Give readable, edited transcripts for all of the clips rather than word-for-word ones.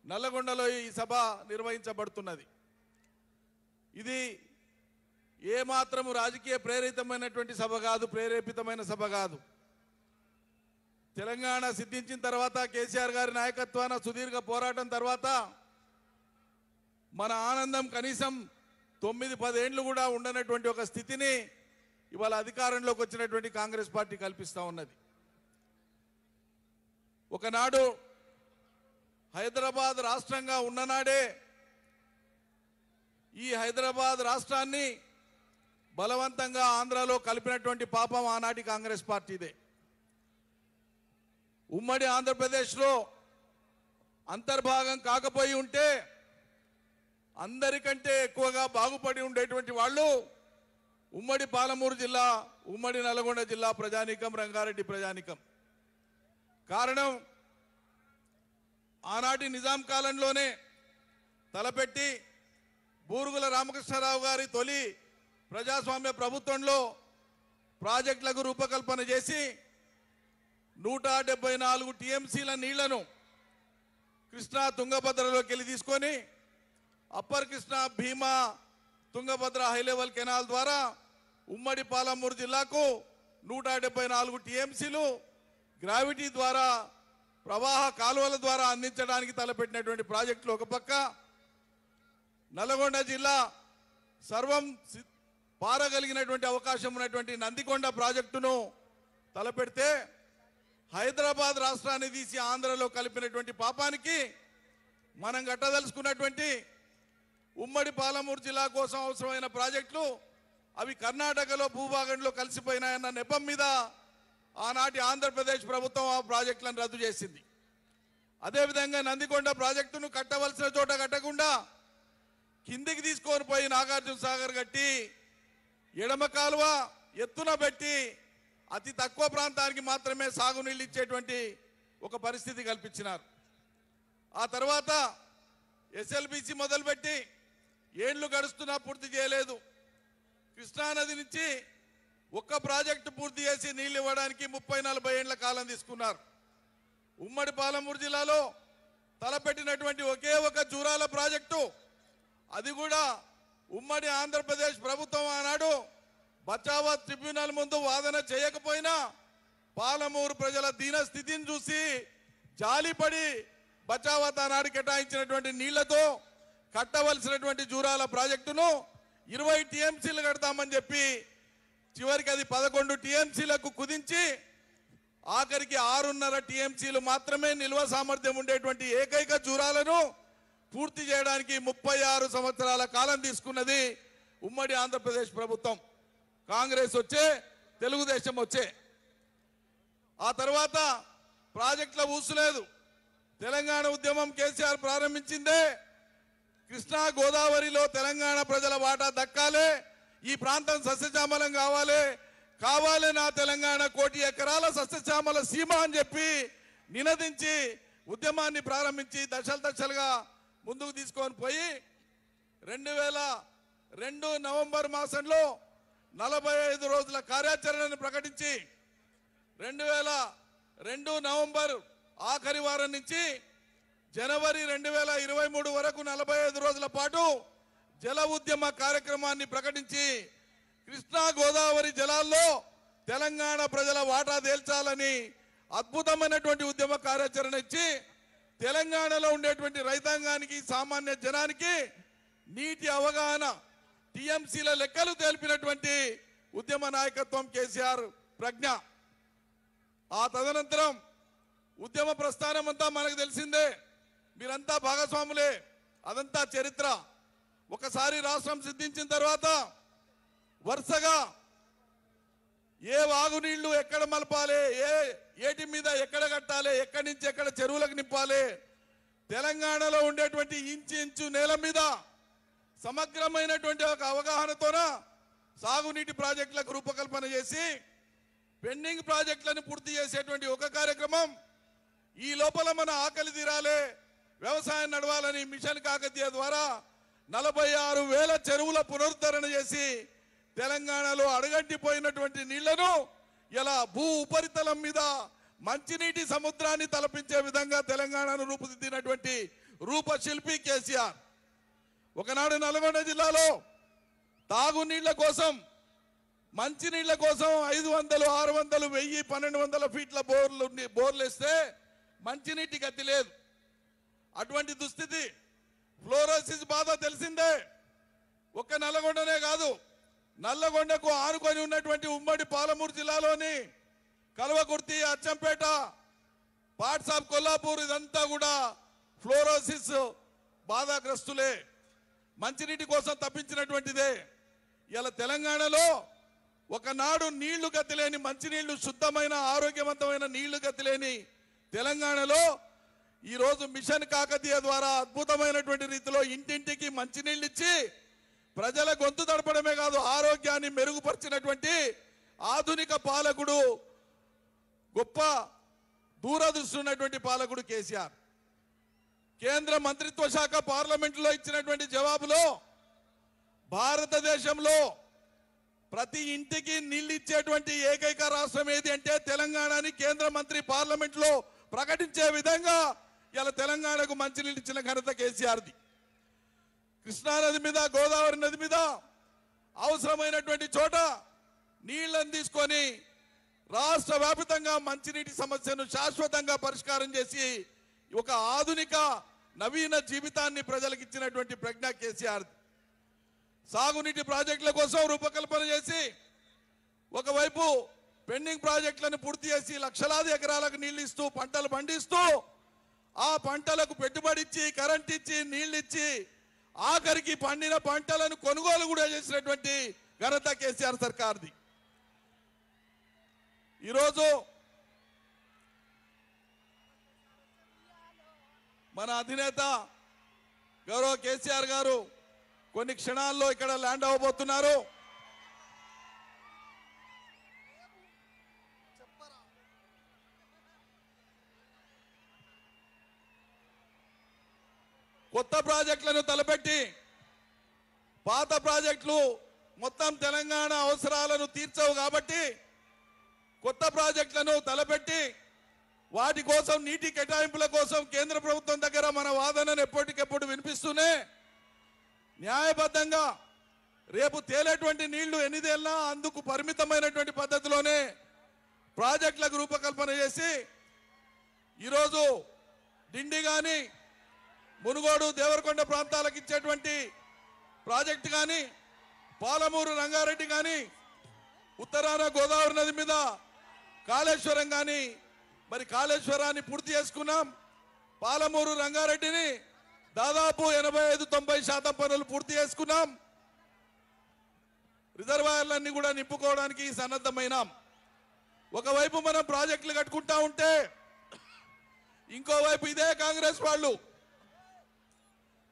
నల్లగొండలో ఈ సభ నిర్వహించబడుతున్నది. ఇది ఏ మాత్రము రాజకీయ ప్రేరితమైనటువంటి సభ కాదు, ప్రేరేపితమైన సభ కాదు. తెలంగాణ సిద్ధించిన తర్వాత కేసీఆర్ గారి నాయకత్వాన సుదీర్ఘ పోరాటం తర్వాత మన ఆనందం కనీసం 9-10 ఏళ్ళు కూడా ఉండనటువంటి ఒక స్థితిని ఇవాళ అధికారంలోకి వచ్చినటువంటి కాంగ్రెస్ పార్టీ కల్పిస్తూ ఉన్నది. ఒకనాడు హైదరాబాద్ రాష్ట్రంగా ఉన్ననాడే ఈ హైదరాబాద్ రాష్ట్రాన్ని బలవంతంగా ఆంధ్రాలో కలిపినటువంటి పాపం ఆనాటి కాంగ్రెస్ పార్టీదే. ఉమ్మడి ఆంధ్రప్రదేశ్లో అంతర్భాగం కాకపోయి ఉంటే అందరికంటే ఎక్కువగా బాగుపడి ఉండేటువంటి వాళ్ళు ఉమ్మడి పాలమూరు జిల్లా, ఉమ్మడి నల్గొండ జిల్లా ప్రజానీకం, రంగారెడ్డి ప్రజానీకం. కారణం ఆనాటి నిజాం కాలంలోనే తలపెట్టి బూరుగుల రామకృష్ణారావు గారి తొలి ప్రజాస్వామ్య ప్రభుత్వంలో ప్రాజెక్టులకు రూపకల్పన చేసి 174 టీఎంసీల నీళ్లను కృష్ణా తుంగభద్రలోకి వెళ్ళి తీసుకొని అప్పర్ కృష్ణా భీమా తుంగభద్ర హైలెవెల్ కెనాల్ ద్వారా ఉమ్మడి పాలమూరు జిల్లాకు 174 టీఎంసీలు గ్రావిటీ ద్వారా ప్రవాహ కాలువల ద్వారా అందించడానికి తలపెట్టినటువంటి ప్రాజెక్టులు ఒక పక్క, నల్గొండ జిల్లా సర్వం పారగలిగినటువంటి అవకాశం ఉన్నటువంటి నందికొండ ప్రాజెక్టును తలపెడితే హైదరాబాద్ రాష్ట్రాన్ని తీసి ఆంధ్రలో కలిపినటువంటి పాపానికి మనం కట్టదలుచుకున్నటువంటి ఉమ్మడి పాలమూరు జిల్లా కోసం అవసరమైన ప్రాజెక్టులు అవి కర్ణాటకలో భూభాగంలో కలిసిపోయినాయన్న నెపం మీద ఆనాటి ఆంధ్రప్రదేశ్ ప్రభుత్వం ఆ ప్రాజెక్టులను రద్దు చేసింది. అదేవిధంగా నందికొండ ప్రాజెక్టును కట్టవలసిన చోట కట్టకుండా కిందికి తీసుకొని పోయి నాగార్జున సాగర్ కట్టి ఎడమ కాలువ ఎత్తున పెట్టి అతి తక్కువ ప్రాంతానికి మాత్రమే సాగునీళ్ళు ఇచ్చేటువంటి ఒక పరిస్థితి కల్పించినారు. ఆ తర్వాత ఎస్ఎల్బిసి మొదలుపెట్టి ఏళ్లు గడుస్తున్నా పూర్తి చేయలేదు. కృష్ణానది నుంచి ఒక్క ప్రాజెక్టు పూర్తి చేసి నీళ్లు ఇవ్వడానికి 30-40 ఏళ్ల కాలం తీసుకున్నారు. ఉమ్మడి పాలమూరు జిల్లాలో తలపెట్టినటువంటి ఒకే ఒక జూరాల ప్రాజెక్టు, అది కూడా ఉమ్మడి ఆంధ్రప్రదేశ్ ప్రభుత్వం ఆనాడు బచావత్ ట్రిబ్యునల్ ముందు వాదన చేయకపోయినా పాలమూరు ప్రజల దీన స్థితిని చూసి జాలిపడి బచావత్ ఆనాడు కేటాయించినటువంటి నీళ్లతో కట్టవలసినటువంటి జూరాల ప్రాజెక్టును 20 టీఎంసీలు కడతామని చెప్పి చివరికి అది 11 టీఎంసీలకు కుదించి ఆఖరికి 6.5 టీఎంసీలు మాత్రమే నిల్వ సామర్థ్యం ఉండేటువంటి ఏకైక జూరాలను పూర్తి చేయడానికి 36 సంవత్సరాల కాలం తీసుకున్నది ఉమ్మడి ఆంధ్రప్రదేశ్ ప్రభుత్వం. కాంగ్రెస్ వచ్చే, తెలుగుదేశం వచ్చే. ఆ తర్వాత ప్రాజెక్టుల ఊసులేదు. తెలంగాణ ఉద్యమం కేసీఆర్ ప్రారంభించిందే కృష్ణా గోదావరిలో తెలంగాణ ప్రజల వాటా దక్కాలే, ఈ ప్రాంతం సస్యశ్యామలం కావాలి నా తెలంగాణ 1 కోటి ఎకరాల సస్యశ్యామల సీమ అని చెప్పి నినదించి ఉద్యమాన్ని ప్రారంభించి దశలుగా ముందుకు తీసుకొని పోయి 2002 నవంబర్ మాసంలో 45 రోజుల కార్యాచరణను ప్రకటించి 2002 నవంబర్ ఆఖరి వారం నుంచి జనవరి 2023 వరకు 45 రోజుల పాటు జల ఉద్యమ కార్యక్రమాన్ని ప్రకటించి కృష్ణా గోదావరి జలాల్లో తెలంగాణ ప్రజల వాటా తేల్చాలని అద్భుతమైనటువంటి ఉద్యమ కార్యాచరణ ఇచ్చి తెలంగాణలో ఉండేటువంటి రైతాంగానికి, సామాన్య జనానికి నీటి అవగాహన, టీఎంసీల లెక్కలు తెలిపినటువంటి ఉద్యమ నాయకత్వం కేసీఆర్ ప్రజ్ఞ. ఆ తదనంతరం ఉద్యమ ప్రస్థానం అంతా మనకు తెలిసిందే, మీరంతా భాగస్వాములే, అదంతా చరిత్ర. ఒకసారి రాష్ట్రం సిద్ధించిన తర్వాత వరుసగా ఏ వాగునీళ్లు ఎక్కడ మలపాలి, ఏటి మీద ఎక్కడ కట్టాలి, ఎక్కడి నుంచి ఎక్కడ చెరువులకు నింపాలి, తెలంగాణలో ఉండేటువంటి ఇంచు నేల మీద సమగ్రమైనటువంటి ఒక అవగాహనతోన సాగునీటి ప్రాజెక్టులకు రూపకల్పన చేసి పెండింగ్ ప్రాజెక్టులను పూర్తి చేసేటువంటి ఒక కార్యక్రమం. ఈ లోపల మన ఆకలి తీరాలి, వ్యవసాయం నడవాలని మిషన్ కాకతీయ ద్వారా 46,000 చెరువుల పునరుద్ధరణ చేసి తెలంగాణలో అడగంటిపోయినటువంటి నీళ్లను ఇలా భూ ఉపరితలం మీద మంచినీటి సముద్రాన్ని తలపించే విధంగా తెలంగాణను రూపుదిద్దినటువంటి రూపశిల్పి కేసీఆర్. ఒకనాడు నల్గొండ జిల్లాలో తాగునీళ్ల కోసం, మంచినీళ్ల కోసం 500, 600, 1000, 1200 ఫీట్ల బోర్లు వేస్తే మంచినీటి గతి లేదు. అటువంటి దుస్థితి. ఫ్లోరోసిస్ బాధ తెలిసిందే. ఒక్క నల్లగొండనే కాదు, నల్లగొండకు ఆనుకొని ఉన్నటువంటి ఉమ్మడి పాలమూరు జిల్లాలోని కల్వకుర్తి, అచ్చంపేట, పార్ట్స్ ఆఫ్ కొల్లాపూర్ ఇదంతా కూడా ఫ్లోరోసిస్ బాధాగ్రస్తులే. మంచినీటి కోసం తప్పించినటువంటిదే. ఇలా తెలంగాణలో ఒకనాడు నీళ్లు గతిలేని, మంచినీళ్లు శుద్ధమైన ఆరోగ్యవంతమైన నీళ్లు గతిలేని తెలంగాణలో ఈరోజు మిషన్ కాకతీయ ద్వారా అద్భుతమైనటువంటి రీతిలో ఇంటింటికి మంచినీళ్ళు ఇచ్చి ప్రజల గొంతు తడపడమే కాదు, ఆరోగ్యాన్ని మెరుగుపరిచినటువంటి ఆధునిక పాలకుడు, గొప్ప దూరదృష్టి ఉన్నటువంటి పాలకుడు కేసీఆర్. కేంద్ర మంత్రిత్వ శాఖ పార్లమెంటులో ఇచ్చినటువంటి జవాబులో భారతదేశంలో ప్రతి ఇంటికి నీళ్ళు ఇచ్చేటువంటి ఏకైక రాష్ట్రం ఏది అంటే తెలంగాణ అని కేంద్ర మంత్రి పార్లమెంట్లో ప్రకటించే విధంగా ఇలా తెలంగాణకు మంచినీళ్ళు ఇచ్చిన ఘనత కేసీఆర్ది. కృష్ణానది మీద, గోదావరి నది మీద అవసరమైనటువంటి చోట నీళ్లను తీసుకొని రాష్ట్ర వ్యాప్తంగా మంచినీటి సమస్యను శాశ్వతంగా పరిష్కారం చేసి ఒక ఆధునిక నవీన జీవితాన్ని ప్రజలకు ఇచ్చినటువంటి ప్రజ్ఞ కేసీఆర్. సాగునీటి ప్రాజెక్టుల కోసం రూపకల్పన చేసి ఒకవైపు పెండింగ్ ప్రాజెక్టులను పూర్తి చేసి లక్షలాది ఎకరాలకు నీళ్లు ఇస్తూ పంటలు పండిస్తూ ఆ పంటలకు పెట్టుబడి ఇచ్చి, కరెంట్ ఇచ్చి, నీళ్లు ఇచ్చి ఆఖరికి పండిన పంటలను కొనుగోలు కూడా చేసినటువంటి ఘనత కేసీఆర్ సర్కార్ది. ఈరోజు మన అధినేత గౌరవ కేసీఆర్ గారు కొన్ని క్షణాల్లో ఇక్కడ ల్యాండ్ అవ్వబోతున్నారు. కొత్త ప్రాజెక్టులను తలపెట్టి పాత ప్రాజెక్టులు మొత్తం తెలంగాణ అవసరాలను తీర్చవు కాబట్టి కొత్త ప్రాజెక్టులను తలపెట్టి వాటి కోసం నీటి కేటాయింపుల కోసం కేంద్ర ప్రభుత్వం దగ్గర మన వాదనను ఎప్పటికెప్పుడు వినిపిస్తూనే న్యాయబద్ధంగా రేపు తేలేటువంటి నీళ్లు ఎన్ని తేలినా అందుకు పరిమితమైనటువంటి పద్ధతిలోనే ప్రాజెక్టులకు రూపకల్పన చేసి ఈరోజు డిండి కానీ, మునుగోడు, దేవరకొండ ప్రాంతాలకు ఇచ్చేటువంటి ప్రాజెక్టు కానీ, పాలమూరు, రంగారెడ్డి కానీ, ఉత్తరాన గోదావరి నది మీద కాళేశ్వరం కానీ, మరి కాళేశ్వరాన్ని పూర్తి చేసుకున్నాం. పాలమూరు, రంగారెడ్డిని దాదాపు 85-90% పనులు పూర్తి చేసుకున్నాం. రిజర్వాయర్లన్నీ కూడా నింపుకోవడానికి సన్నద్ధమైనాం. ఒకవైపు మనం ప్రాజెక్టులు కట్టుకుంటా ఉంటే ఇంకోవైపు ఇదే కాంగ్రెస్ వాళ్ళు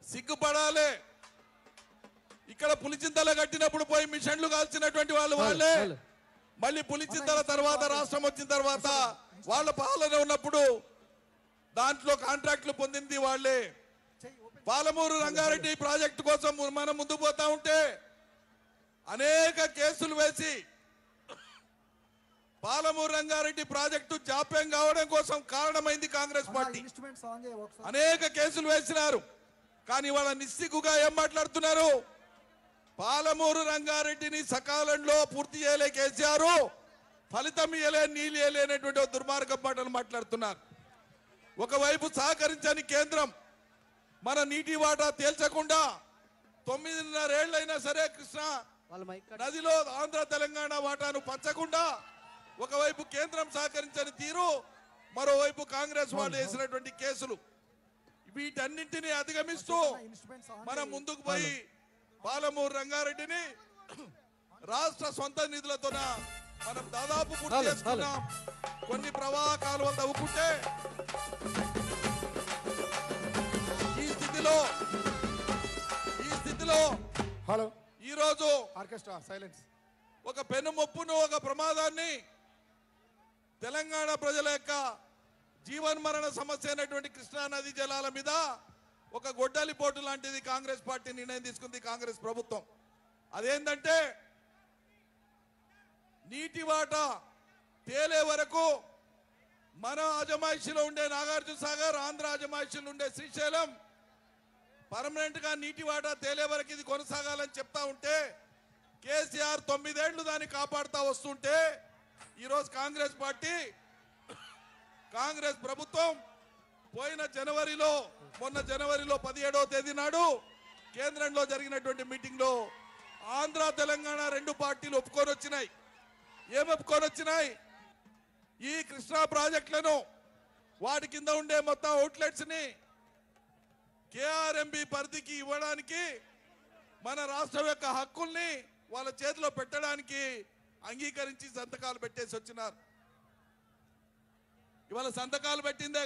సిగ్గుపడాలి. ఇక్కడ పులిచింతల కట్టినప్పుడు పోయి మిషన్లు కాల్చినటువంటి వాళ్ళే మళ్ళీ పులిచింతల తర్వాత రాష్ట్రం వచ్చిన తర్వాత వాళ్ళ పాలన ఉన్నప్పుడు దాంట్లో కాంట్రాక్టులు పొందింది వాళ్ళే. పాలమూరు, రంగారెడ్డి ప్రాజెక్టు కోసం మనం ముందుకు పోతా ఉంటే అనేక కేసులు వేసి పాలమూరు, రంగారెడ్డి ప్రాజెక్టు జాప్యం కావడం కోసం కారణమైంది కాంగ్రెస్ పార్టీ. అనేక కేసులు వేసినారు. కానీ వాళ్ళ నిస్సిగ్గుగా ఏం మాట్లాడుతున్నారు? పాలమూరు, రంగారెడ్డిని సకాలంలో పూర్తి చేయలే కేసీఆర్, ఫలితం ఇయ్యలే, నీళ్ళు ఇయ్యలేనటువంటి దుర్మార్గ మాటలు మాట్లాడుతున్నారు. ఒకవైపు సహకరించని కేంద్రం మన నీటి వాటా తేల్చకుండా 9.5 ఏళ్లైనా సరే కృష్ణా నదిలో ఆంధ్ర తెలంగాణ వాటాను పంచకుండా ఒకవైపు కేంద్రం సహకరించని తీరు, మరోవైపు కాంగ్రెస్ వాళ్ళు వేసినటువంటి కేసులు, వీటన్నింటినీ అధిగమిస్తూ మనం ముందుకు పోయి పాలమూరు, రంగారెడ్డిని రాష్ట్ర సొంత నిధులతోన మనం దాదాపు పూర్తి చేసుకున్నాం. కొన్ని ప్రవాహ కాలువలు తవ్వుకుంటే ఈ స్థితిలో హలో ఈరోజు ఆర్కెస్ట్రా సైలెన్స్ ఒక పెనుముప్పును, ఒక ప్రమాదాన్ని తెలంగాణ ప్రజల యొక్క జీవన్మరణ సమస్య అయినటువంటి కృష్ణా నది జలాల మీద ఒక గొడ్డలి పోటు లాంటిది కాంగ్రెస్ పార్టీ నిర్ణయం తీసుకుంది, కాంగ్రెస్ ప్రభుత్వం. అదేంటంటే నీటి వాటా తేలే వరకు మన అజమాయిషిలో ఉండే నాగార్జున సాగర్, ఆంధ్ర అజమాయిషిలో ఉండే శ్రీశైలం పర్మనెంట్ గా నీటి వాటా తేలే వరకు ఇది కొనసాగాలని చెప్తా ఉంటే కేసీఆర్ 9 ఏళ్లు దాన్ని కాపాడుతా వస్తుంటే ఈరోజు కాంగ్రెస్ పార్టీ, కాంగ్రెస్ ప్రభుత్వం పోయిన జనవరిలో, మొన్న జనవరిలో 17వ తేదీ నాడు కేంద్రంలో జరిగినటువంటి మీటింగ్ లో ఆంధ్ర తెలంగాణ 2 పార్టీలు ఒప్పుకొని వచ్చినాయి. ఏం ఒప్పుకొని వచ్చినాయి? ఈ కృష్ణా ప్రాజెక్టులను, వాటి కింద ఉండే మొత్తం అవుట్లెట్స్ ని కేఆర్ఎంబి పరిధికి ఇవ్వడానికి, మన రాష్ట్రం యొక్క హక్కుల్ని వాళ్ళ చేతిలో పెట్టడానికి అంగీకరించి సంతకాలు పెట్టేసి వచ్చినారు. ఇవాళ సంతకాలు పెట్టిందే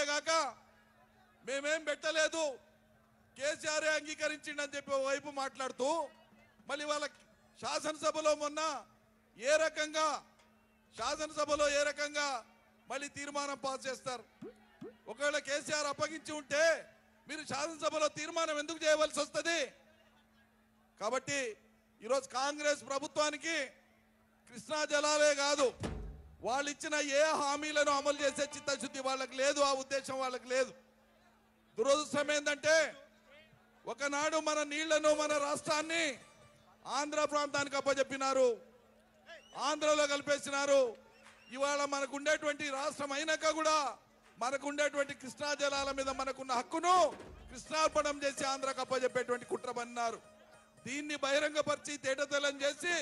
గాక మేమేం పెట్టలేదు, కేసీఆర్ అంగీకరించిండని చెప్పి వైపు మాట్లాడుతూ మళ్ళీ వాళ్ళ శాసనసభలో మొన్న ఏ రకంగా మళ్ళీ తీర్మానం పాస్ చేస్తారు. ఒకవేళ కేసీఆర్ అప్పగించి ఉంటే మీరు శాసనసభలో తీర్మానం ఎందుకు చేయవలసి వస్తుంది? కాబట్టి ఈరోజు కాంగ్రెస్ ప్రభుత్వానికి కృష్ణా జలాలే కాదు, వాళ్ళు ఇచ్చిన ఏ హామీలను అమలు చేసే చిత్తశుద్ధి వాళ్ళకి లేదు, ఆ ఉద్దేశం వాళ్ళకి లేదు. దురదృష్టం ఏంటంటే ఒకనాడు మన నీళ్లను, మన రాష్ట్రాన్ని ఆంధ్ర ప్రాంతానికి అప్పచెప్పినారు, ఆంధ్రలో కలిపేసినారు. ఇవాళ మనకు ఉండేటువంటి రాష్ట్రం అయినాక కూడా మనకు ఉండేటువంటి కృష్ణా జలాల మీద మనకున్న హక్కును కృష్ణార్పణం చేసి ఆంధ్రకు అప్పచెప్పేటువంటి కుట్ర పన్నారు. దీన్ని బహిరంగపరిచి తేటతెల్లం చేసి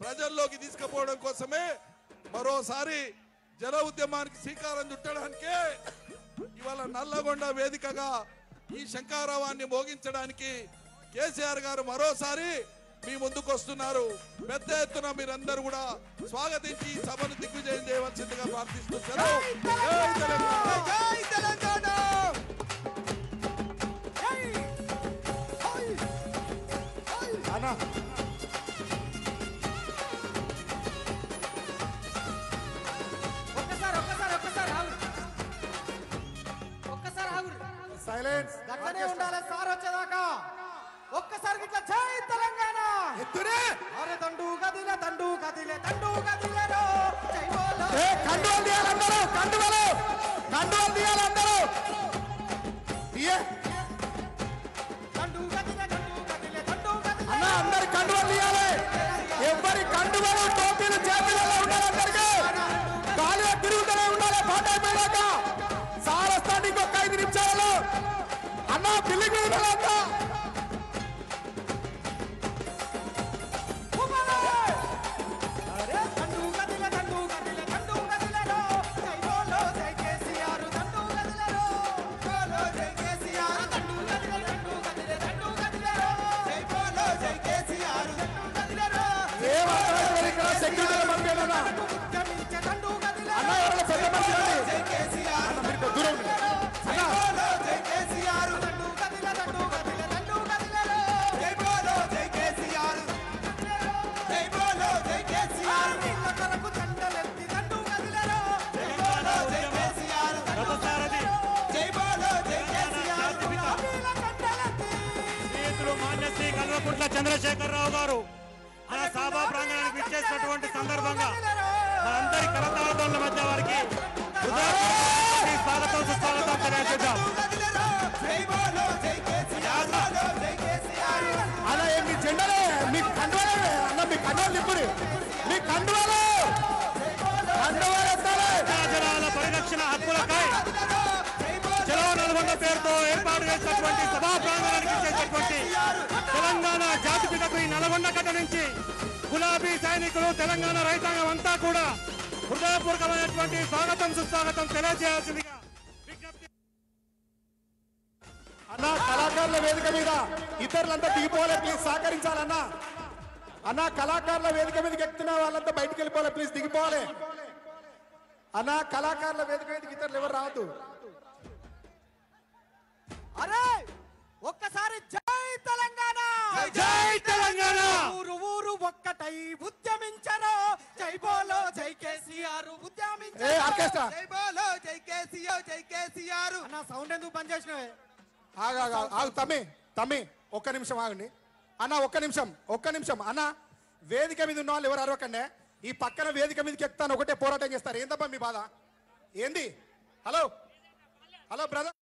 ప్రజల్లోకి తీసుకుపోవడం కోసమే మరోసారి జల ఉద్యమానికి శ్రీకారం చుట్టడానికే ఇవాళ నల్లగొండ వేదికగా ఈ శంఖారావాన్ని మోగించడానికి కేసీఆర్ గారు మరోసారి మీ ముందుకు వస్తున్నారు. పెద్ద ఎత్తున మీరందరూ కూడా స్వాగతించి ఈ సభను దిగ్విజయం చేయవలసిందిగా ప్రార్థిస్తున్నారు. సైలెన్స్. గట్లనే ఉండాలి సార్ వచ్చేదాకా. ఒక్కసారి ఇట్లా జై తెలంగాణ ఎత్తురే. అరే దండు గదిలే దండు గదిలే దండు గదిలేరో జై బోలో. కండువలు తీయాలి అందరూ, కండువలు తీయాలి అందరూ. దండు గదిలే దండు గదిలే దండు గదిలే. అన్న అందరి కండువలు తీయాలి. ఎవరి కండువలు, టోపీలు చేతులలో ఉండాలి. అందరికీ గాలిలో తిరుగుతూనే ఉండాలి. పాట అయిపోయాక సార్ వస్తాను ఇంకొక 5 నిమిషాలలో. అన్న బిల్లింగ్ మీద ఉండాలంతా. అరే దండు గదిలే దండు గదిలే దండు గదిలేరో జై బోలో జై కేసీఆర్ దండు గదిలేరో బోలో జై కేసీఆర్ దండు గదిలే దండు గదిలే దండు గదిలేరో జై బోలో జై కేసీఆర్ దండు గదిలేరో. ఏం అర్థం ఇక్కడ సెక్యూరిటీ పంపేనా? ఉద్యమించే దండు గదిలేరో అన్న ఎవరైనా పెద్ద మనిషి రండి. జై కేసీఆర్ మీరు దూరం ఉండండి. జై బోలో జై కేసీఆర్ దండు గదిలే దండు గదిలే దండు గదిలేరో జై బోలో జై కేసీఆర్ జై బోలో జై కేసీఆర్ నీళ్ళ కొరకు దండలెత్తి దండు గదిలేరో జై బోలో జై కేసీఆర్ దండు గదిలేరో జై బోలో జై కేసీఆర్ నీళ్ళ దండలెత్తి. స్నేహితులు మాన్యశ్రీ కల్వకుంట్ల చంద్రశేఖరరావు గారు మన సభా ప్రాంగణానికి విచ్చేసినటువంటి సందర్భంగా మనందరి కరతాళాల మధ్య వారికి హృదయపూర్వక స్వాగతం సుస్వాగతం తెలియజేద్దాం. జై బోలో జై కేసీఆర్ బోలో జై కేసీఆర్. అలా మీ జెండలే, మీ కండువలే అన్న, మీ కండువలు నింపుడి. మీ కండువలు ఎత్తాలి. జలాల పరిరక్షణ హక్కులకై చలో నల్గొండ పేరుతో ఏర్పాటు చేసినటువంటి సభా ప్రాంగణానికి ఇచ్చేటటువంటి తెలంగాణ జాతిపితకు ఈ నల్గొండ కట్ట నుంచి గులాబీ సైనికులు, తెలంగాణ రైతాంగం అంతా కూడా హృదయపూర్వకమైనటువంటి స్వాగతం సుస్వాగతం తెలియజేయాల్సిందిగా విజ్ఞప్తి. అన్న కళాకారుల వేదిక మీద ఇతరులంతా దిగిపోలే, ప్లీజ్ సహకరించాలన్నా. అన్న కళాకారుల వేదిక మీదకి ఎక్కుతున్న వాళ్ళంతా బయటికి వెళ్ళిపోలే, ప్లీజ్ దిగిపోవాలి. అన్న కళాకారుల వేదిక మీదకి ఇతరులు ఎవరు రావద్దు. అరే ఒక్కసారి జై తెలంగాణ జై తెలంగాణ. ఊరు ఊరు ఒక్కటై ఉద్యమించరు జై బోలో జై కేసీఆర్ ఉద్యమించరు. ఏ ఆర్కెస్ట్రా. జై బోలో జై కేసీఆర్ జై కేసీఆర్. అన్న సౌండ్ ఎందుకు బంద్ చేసినవే? ఆగు తమ్మి ఒక్క నిమిషం ఆగండి అన్న, ఒక్క నిమిషం అన్న. వేదిక మీద ఉన్న వాళ్ళు ఎవరు అరవకండి. ఈ పక్కన వేదిక మీదకి ఎక్కుతాను ఒకటే పోరాటం చేస్తారు. ఏందబ్బా మీ బాధ ఏంది? హలో హలో బ్రదర్,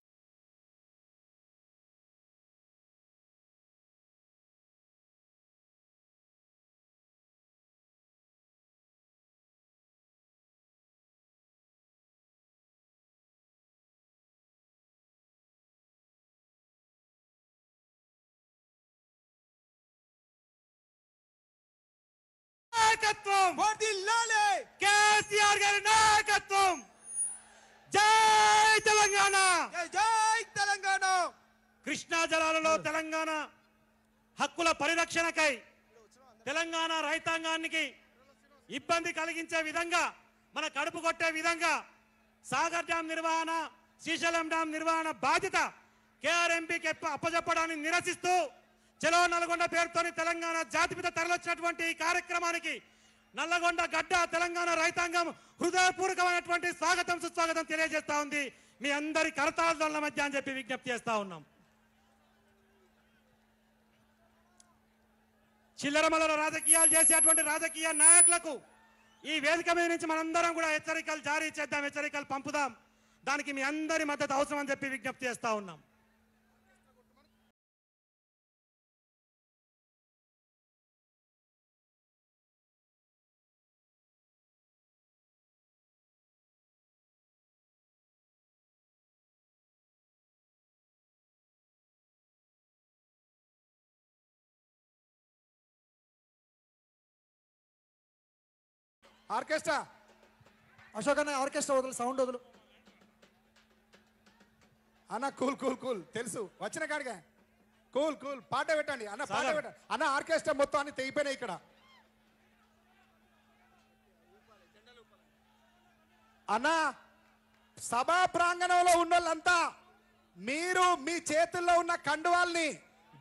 నాయకత్వం, వర్ధిల్లాలి కేసీఆర్ గారి నాయకత్వం. జై తెలంగాణ. జై జై తెలంగాణ. కృష్ణా జలాలలో తెలంగాణ హక్కుల పరిరక్షణకై తెలంగాణ రైతాంగానికి ఇబ్బంది కలిగించే విధంగా, మన కడుపు కొట్టే విధంగా సాగర్ డ్యాం నిర్వహణ, శ్రీశైలం డ్యాం నిర్వహణ బాధ్యత కేఆర్ఎంపీకి అప్పజెప్పడాన్ని నిరసిస్తూ చలో నల్గొండ పేరుతోని తెలంగాణ జాతిపిత తరలిచ్చినటువంటి ఈ కార్యక్రమానికి నల్లగొండ గడ్డ తెలంగాణ రైతాంగం హృదయపూర్వకమైనటువంటి స్వాగతం సుస్వాగతం తెలియజేస్తా ఉంది. మీ అందరి కరతాళ మధ్య అని చెప్పి విజ్ఞప్తి చేస్తా ఉన్నాం. చిల్లరమల్లర రాజకీయాలు చేసేటువంటి రాజకీయ నాయకులకు ఈ వేదిక మీద నుంచి మనందరం కూడా హెచ్చరికలు జారీ చేద్దాం, హెచ్చరికలు పంపుదాం. దానికి మీ అందరి మద్దతు అవసరం అని చెప్పి విజ్ఞప్తి చేస్తా ఉన్నాం. ఆర్కెస్ట్రా అశోక్ అన్న, ఆర్కెస్ట్రా వదులు, సౌండ్ వదులు అన్న. కూల్ కూల్ కూల్, తెలుసు వచ్చిన కాడిగా. కూల్ కూల్, పాట పెట్టండి అన్న, పాట పెట్టండి అన్న. ఆర్కెస్ట్రా మొత్తం అన్ని తెగిపోయినాయి ఇక్కడ అన్న. సభా ప్రాంగణంలో ఉన్న వాళ్ళంతా మీరు మీ చేతుల్లో ఉన్న కండువాల్ని,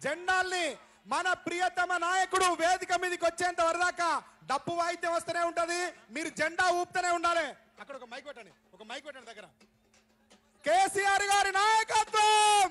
జెండాల్ని మన ప్రియతమ నాయకుడు వేదిక మీదకి వచ్చేంత వరదాకా డప్పు వాయిద్యం వస్తూనే ఉంటది, మీరు జెండా ఊపుతూనే ఉండాలి. అక్కడ ఒక మైక్ పెట్టండి, ఒక మైక్ పెట్టండి దగ్గర. కేసీఆర్ గారి నాయకత్వం.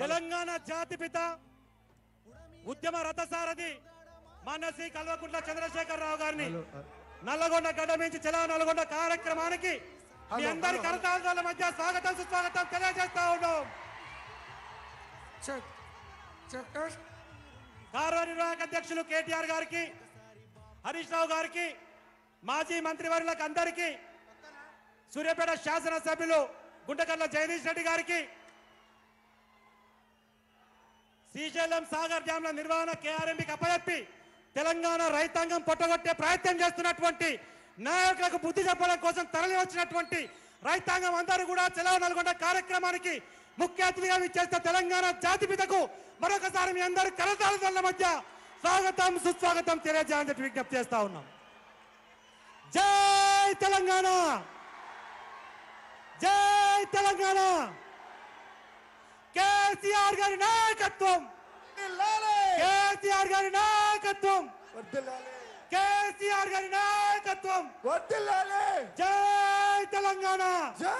తెలంగాణ జాతిపిత ఉద్యమ రథసారథి మాన్య శ్రీ కల్వకుంట్ల చంద్రశేఖరరావు గారిని నల్లగొండ గడ్డ నుంచి చలో నల్గొండ కార్యక్రమానికి మీ అందరి కరతాళాల మధ్య స్వాగతం సుస్వాగతం తెలియజేస్తా ఉన్నాం. కార్యనిర్వాహక అధ్యక్షులు కేటీఆర్ గారికి, హరీష్ రావు గారికి, మాజీ మంత్రివర్యులకు అందరికీ, సూర్యాపేట శాసనసభ్యులు గుంటకర్ల జగదీష్ రెడ్డి గారికి, శ్రీశైలం సాగర్ డ్యాంల నిర్వహణ కేఆర్ఎంబీకి అప్పచెప్పి తెలంగాణ రైతాంగం పొట్టగొట్టే ప్రయత్నం చేస్తున్నటువంటి నాయకులకు బుద్ధి చెప్పడం కోసం తరలి వచ్చినటువంటి రైతాంగం అందరూ కూడా చలో నల్గొండ కార్యక్రమానికి ముఖ్య అతిథిగా విచ్చేస్తే తెలంగాణ జాతిపితకు మరొకసారి మీ అందరూ కరతాళాల మధ్య స్వాగతం సుస్వాగతం తెలియజేయాలని చెప్పి విజ్ఞప్తి చేస్తా ఉన్నాం. జై తెలంగాణ, జై తెలంగాణ. కేసీఆర్ గారి నాయకత్వం, కేసీఆర్ గారి నాయకత్వం, కేసీఆర్ గారి నాయకత్వం. జై తెలంగాణ, జై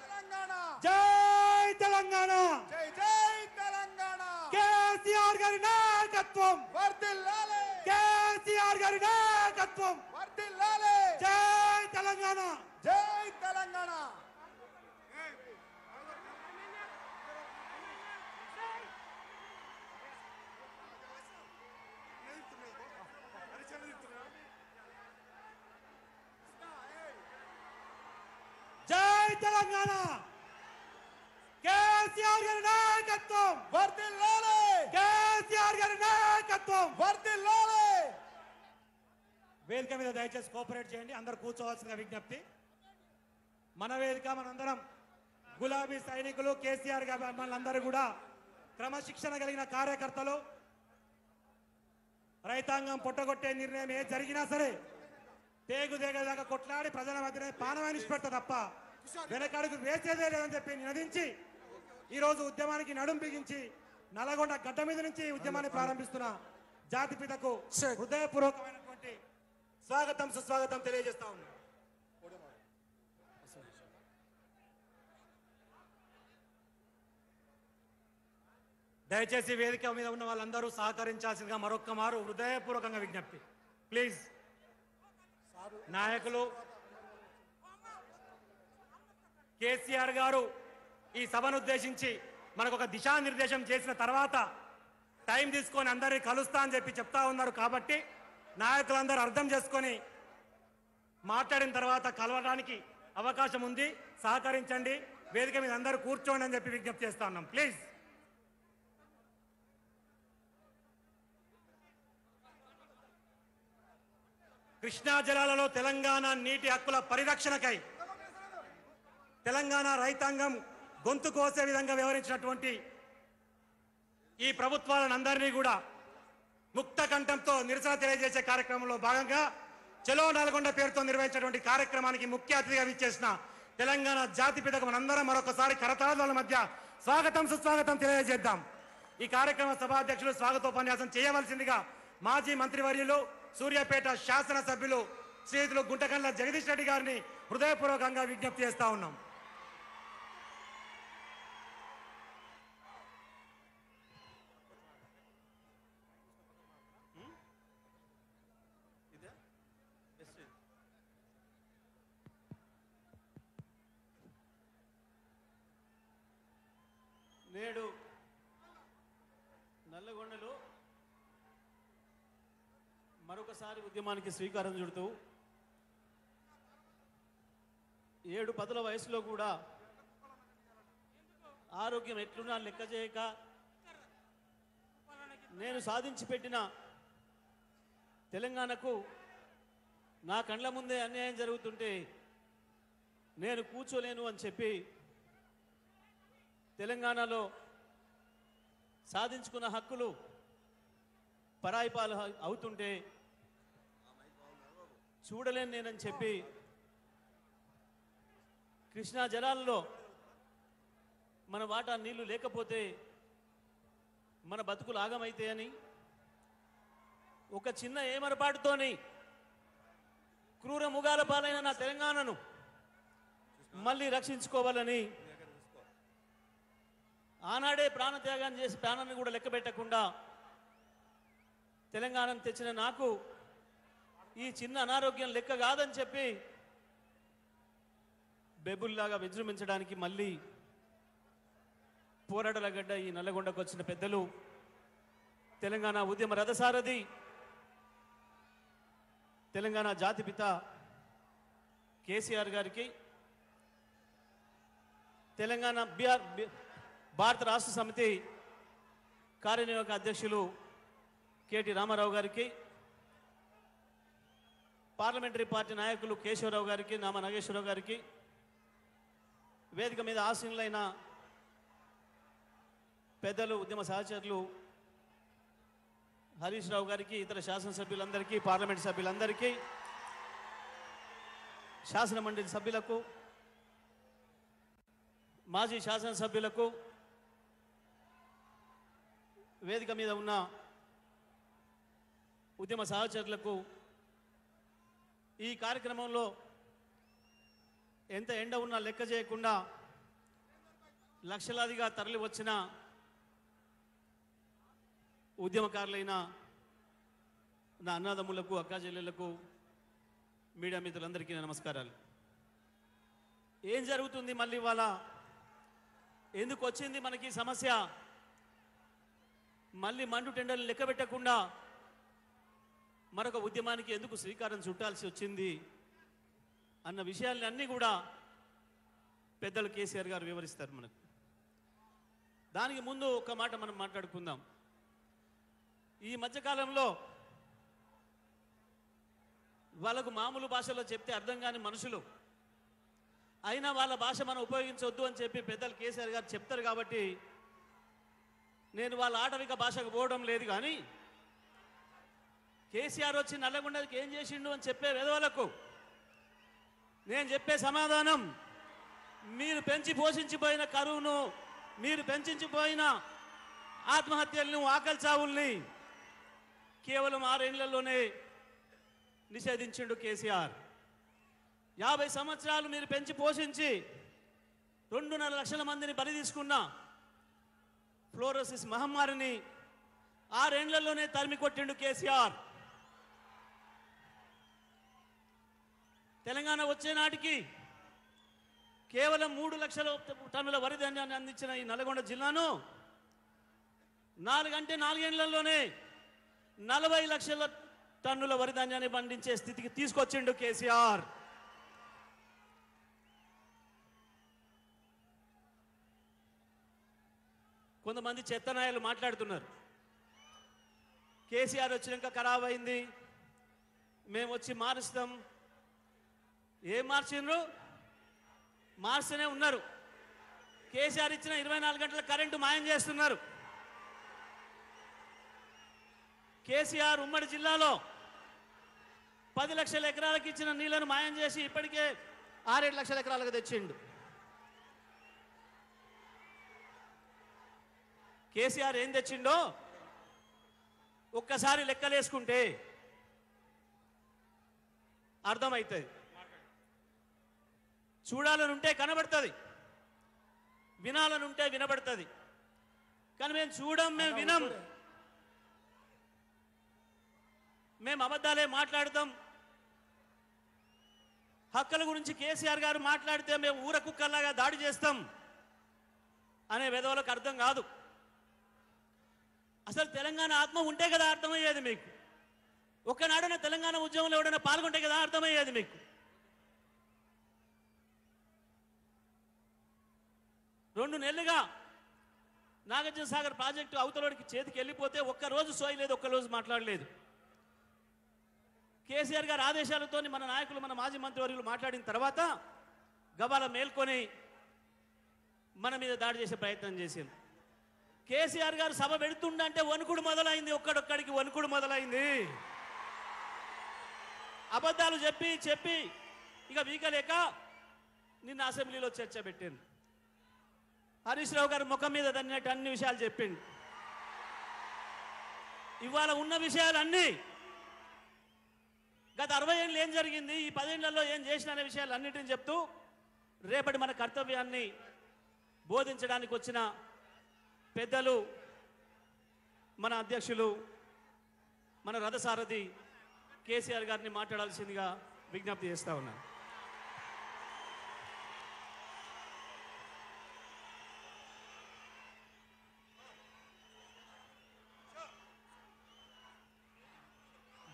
తెలంగాణ, జై తెలంగాణ. జై జై తెలంగాణ. కేసీఆర్ గారి నాయకత్వం, వర్ధిల్లాలి, కేసీఆర్ గారి నాయకత్వం. వర్ధిల్లాలి. జై తెలంగాణ, జై తెలంగాణ. జై తెలంగాణ. కేసీఆర్ గారి నాయకత్వం, వర్ధిల్లాలి, కేసీఆర్ గారి నాయకత్వం. వర్ధిల్లాలి. వేదిక మీద దయచేసి కోఆపరేట్ చేయండి, అందరూ కూర్చోవాల్సిన విజ్ఞప్తి. మన వేదిక మనందరం గులాబీ సైనికులు, కేసీఆర్ గారి అభిమానులందరూ కూడా క్రమశిక్షణ కలిగిన కార్యకర్తలు. రైతాంగం పొట్టగొట్టే నిర్ణయం ఏ జరిగినా సరే తేగుదేగదాకా కొట్లాడి ప్రజల మధ్యనే పానమని నిష్పెడతా తప్ప వెనకడుగు వేసేదే లేదని చెప్పి నినదించి ఈరోజు ఉద్యమానికి నడుం బిగించి నల్లగొండ గడ్డ మీద నుంచి ఉద్యమాన్ని ప్రారంభిస్తున్న జాతిపితకు హృదయపూర్వకమైనటువంటి స్వాగతం సుస్వాగతం తెలియజేస్తా ఉన్నాం. దయచేసి వేదిక మీద ఉన్న వాళ్ళందరూ సహకరించాల్సిందిగా మరొక్క మారు హృదయపూర్వకంగా విజ్ఞప్తి. ప్లీజ్ నాయకులు, కేసీఆర్ గారు ఈ సభను ఉద్దేశించి మనకు ఒక దిశానిర్దేశం చేసిన తర్వాత టైం తీసుకొని అందరినీ కలుస్తా అని చెప్పి చెప్తా ఉన్నారు. కాబట్టి నాయకులందరూ అర్థం చేసుకొని మాట్లాడిన తర్వాత కలవడానికి అవకాశం ఉంది. సహకరించండి, వేదిక మీద అందరూ కూర్చోండి అని చెప్పి విజ్ఞప్తి చేస్తా ఉన్నాం. ప్లీజ్. కృష్ణా జలాలలో తెలంగాణ నీటి హక్కుల పరిరక్షణకై తెలంగాణ రైతాంగం గొంతు కోసే విధంగా వ్యవహరించినటువంటి ఈ ప్రభుత్వాలను అందరినీ కూడా ముక్త కంఠంతో నిరసన తెలియజేసే కార్యక్రమంలో భాగంగా చలో నల్గొండ పేరుతో నిర్వహించినటువంటి కార్యక్రమానికి ముఖ్య అతిథిగా విచ్చేసిన తెలంగాణ జాతిపితకు మనందరం మరొకసారి కరతాళాల మధ్య స్వాగతం సుస్వాగతం తెలియజేద్దాం. ఈ కార్యక్రమ సభాధ్యక్షులు స్వాగతోపన్యాసం చేయవలసిందిగా మాజీ మంత్రివర్యులు సూర్యాపేట శాసనసభ్యులు శ్రీయుతులు గుంటకర్ల జగదీష్ రెడ్డి గారిని హృదయపూర్వకంగా విజ్ఞప్తి చేస్తా ఉన్నాం. నేడు నల్లగొండలో మరొకసారి ఉద్యమానికి శ్రీకారం చుడుతూ 7-10 వయసులో కూడా ఆరోగ్యం ఎట్లున్నా లెక్క చేయక నేను సాధించి పెట్టిన తెలంగాణకు నా కండ్ల ముందే అన్యాయం జరుగుతుంటే నేను కూర్చోలేను అని చెప్పి తెలంగాణలో సాధించుకున్న హక్కులు పరాయి పాలు అవుతుంటే చూడలేను నేనని చెప్పి కృష్ణా జలాల్లో మన వాటా నీళ్లు లేకపోతే మన బతుకులు ఆగమైతాయని ఒక చిన్న ఏమరపాటుతోని క్రూర ముగాల పాలైన నా తెలంగాణను మళ్ళీ రక్షించుకోవాలని ఆనాడే ప్రాణత్యాగం చేసి ప్రాణాన్ని కూడా లెక్క పెట్టకుండా తెలంగాణను తెచ్చిన నాకు ఈ చిన్న అనారోగ్యం లెక్క కాదని చెప్పి బెబుల్లాగా విజృంభించడానికి మళ్ళీ పోరాటల గడ్డ ఈ నల్లగొండకు వచ్చిన పెద్దలు తెలంగాణ ఉద్యమ రథసారథి తెలంగాణ జాతిపిత కేసీఆర్ గారికి, తెలంగాణ భారత రాష్ట్ర సమితి కార్యనిర్వాహక అధ్యక్షులు కేటీ రామారావు గారికి, పార్లమెంటరీ పార్టీ నాయకులు కేశవరావు గారికి, నామ నాగేశ్వరరావు గారికి, వేదిక మీద ఆసీనులైన పెద్దలు ఉద్యమ సహచరులు హరీష్ రావు గారికి, ఇతర శాసనసభ్యులందరికీ, పార్లమెంట్ సభ్యులందరికీ, శాసన మండలి సభ్యులకు, మాజీ శాసనసభ్యులకు, వేదిక మీద ఉన్న ఉద్యమ సహచరులకు, ఈ కార్యక్రమంలో ఎంత ఎండ ఉన్నా లెక్క చేయకుండా లక్షలాదిగా తరలి వచ్చిన ఉద్యమకారులైన నా అన్నదమ్ములకు, అక్కాచెల్లెళ్లకు, మీడియా మిత్రులందరికీ నమస్కారాలు. ఏం జరుగుతుంది మళ్ళీ ఇవాళ? ఎందుకు వచ్చింది మనకి సమస్య? మళ్ళీ మండు టెండర్లు లెక్క పెట్టకుండా మరొక ఉద్యమానికి ఎందుకు శ్రీకారం చుట్టాల్సి వచ్చింది అన్న విషయాన్ని అన్నీ కూడా పెద్దలు కేసీఆర్ గారు వివరిస్తారు మనకు. దానికి ముందు ఒక మాట మనం మాట్లాడుకుందాం. ఈ మధ్యకాలంలో వాళ్ళకు మామూలు భాషలో చెప్తే అర్థం కాని మనుషులు అయినా వాళ్ళ భాష మనం ఉపయోగించవద్దు అని చెప్పి పెద్దలు కేసీఆర్ గారు చెప్తారు. కాబట్టి నేను వాళ్ళ ఆటవిక భాషకు పోవడం లేదు. కానీ కేసీఆర్ వచ్చి నల్లగొండకి ఏం చేసిండు అని చెప్పే విధవలకు నేను చెప్పే సమాధానం, మీరు పెంచి పోషించిపోయిన కరువును, మీరు పెంచిపోయిన ఆత్మహత్యలను, ఆకలి చావుల్ని కేవలం 6 ఏళ్లలోనే నిషేధించిండు కేసీఆర్. 50 సంవత్సరాలు మీరు పెంచి పోషించి 2.5 లక్షల మందిని బలి తీసుకున్న ఫ్లోరోసిస్ మహమ్మారిని 6 ఏళ్లలోనే తరిమి కొట్టిండు కేసీఆర్. తెలంగాణ వచ్చే నాటికి కేవలం 3 లక్షల టన్నుల వరి ధాన్యాన్ని అందించిన ఈ నల్గొండ జిల్లాను 4 ఏళ్లలోనే 40 లక్షల టన్నుల వరి ధాన్యాన్ని పండించే స్థితికి తీసుకొచ్చిండు కేసీఆర్. కొంతమంది చెత్తనాయాలు మాట్లాడుతున్నారు, కేసీఆర్ వచ్చినాక ఖరాబ్ అయింది, మేము వచ్చి మారుస్తాం. ఏం మార్చిండ్రు? మార్స్తూనే ఉన్నారు. కేసీఆర్ ఇచ్చిన 24 గంటల కరెంటు మాయం చేస్తున్నారు. కేసీఆర్ ఉమ్మడి జిల్లాలో 10 లక్షల ఎకరాలకు ఇచ్చిన నీళ్లను మాయం చేసి ఇప్పటికే 6-7 లక్షల ఎకరాలకు తెచ్చిండు. కేసీఆర్ ఏం తెచ్చిండో ఒక్కసారి లెక్కలేసుకుంటే అర్థమవుతుంది. చూడాలనుంటే కనబడుతుంది, వినాలనుంటే వినబడుతుంది. కానీ మేము చూడం, మేము వినం, మేము అబద్ధాలే మాట్లాడతాం. హక్కుల గురించి కేసీఆర్ గారు మాట్లాడితే మేము ఊర కుక్కల్లాగా దాడి చేస్తాం అనే వెధవలకు అర్థం కాదు. అసలు తెలంగాణ ఆత్మ ఉంటే కదా అర్థమయ్యేది మీకు. ఒక్కనాడైనా తెలంగాణ ఉద్యమంలో ఎవడైనా పాల్గొంటే కదా అర్థమయ్యేది మీకు. రెండు నెలలుగా నాగార్జున సాగర్ ప్రాజెక్టు అవతలకి చేతికి వెళ్ళిపోతే ఒక్కరోజు సోయలేదు, ఒక్కరోజు మాట్లాడలేదు. కేసీఆర్ గారి ఆదేశాలతో మన నాయకులు, మన మాజీ మంత్రివర్యులు మాట్లాడిన తర్వాత గబాల మేల్కొని మన మీద దాడి చేసే ప్రయత్నం చేశారు. కేసీఆర్ గారు సభ పెడుతుండంటే వణుకుడు మొదలైంది, ఒక్కడొక్కడికి వణుకుడు మొదలైంది. అబద్ధాలు చెప్పి చెప్పి ఇక వీకలేక నిన్న అసెంబ్లీలో చర్చ పెట్టింది. హరీష్ రావు గారు ముఖం మీద తన్నట్టు అన్ని విషయాలు చెప్పిండు. ఇవాళ ఉన్న విషయాలన్నీ గత 60 ఏళ్ళు ఏం జరిగింది, ఈ 10 ఏళ్లలో ఏం చేసిన అనే విషయాలు అన్నింటిని చెప్తూ రేపటి మన కర్తవ్యాన్ని బోధించడానికి వచ్చిన పెద్దలు మన అధ్యక్షులు మన రథసారథి కేసీఆర్ గారిని మాట్లాడాల్సిందిగా విజ్ఞప్తి చేస్తా ఉన్నాను.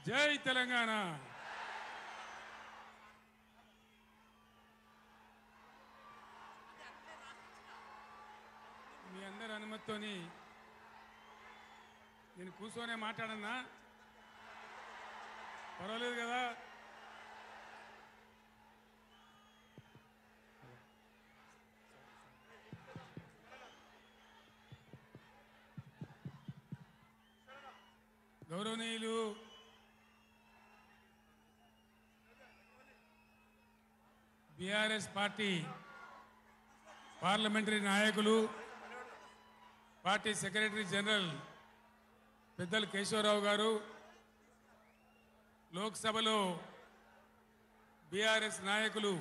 జై తెలంగాణ. మీ అందరి అనుమతితోని నేను కూర్చొనే మాట్లాడన్నా? పర్వాలేదు కదా? గౌరవనీయులు బీఆర్ఎస్ పార్టీ పార్లమెంటరీ నాయకులు, పార్టీ సెక్రటరీ జనరల్ పెద్దలు కేశవరావు గారు, లోక్సభలో బీఆర్ఎస్ నాయకులు,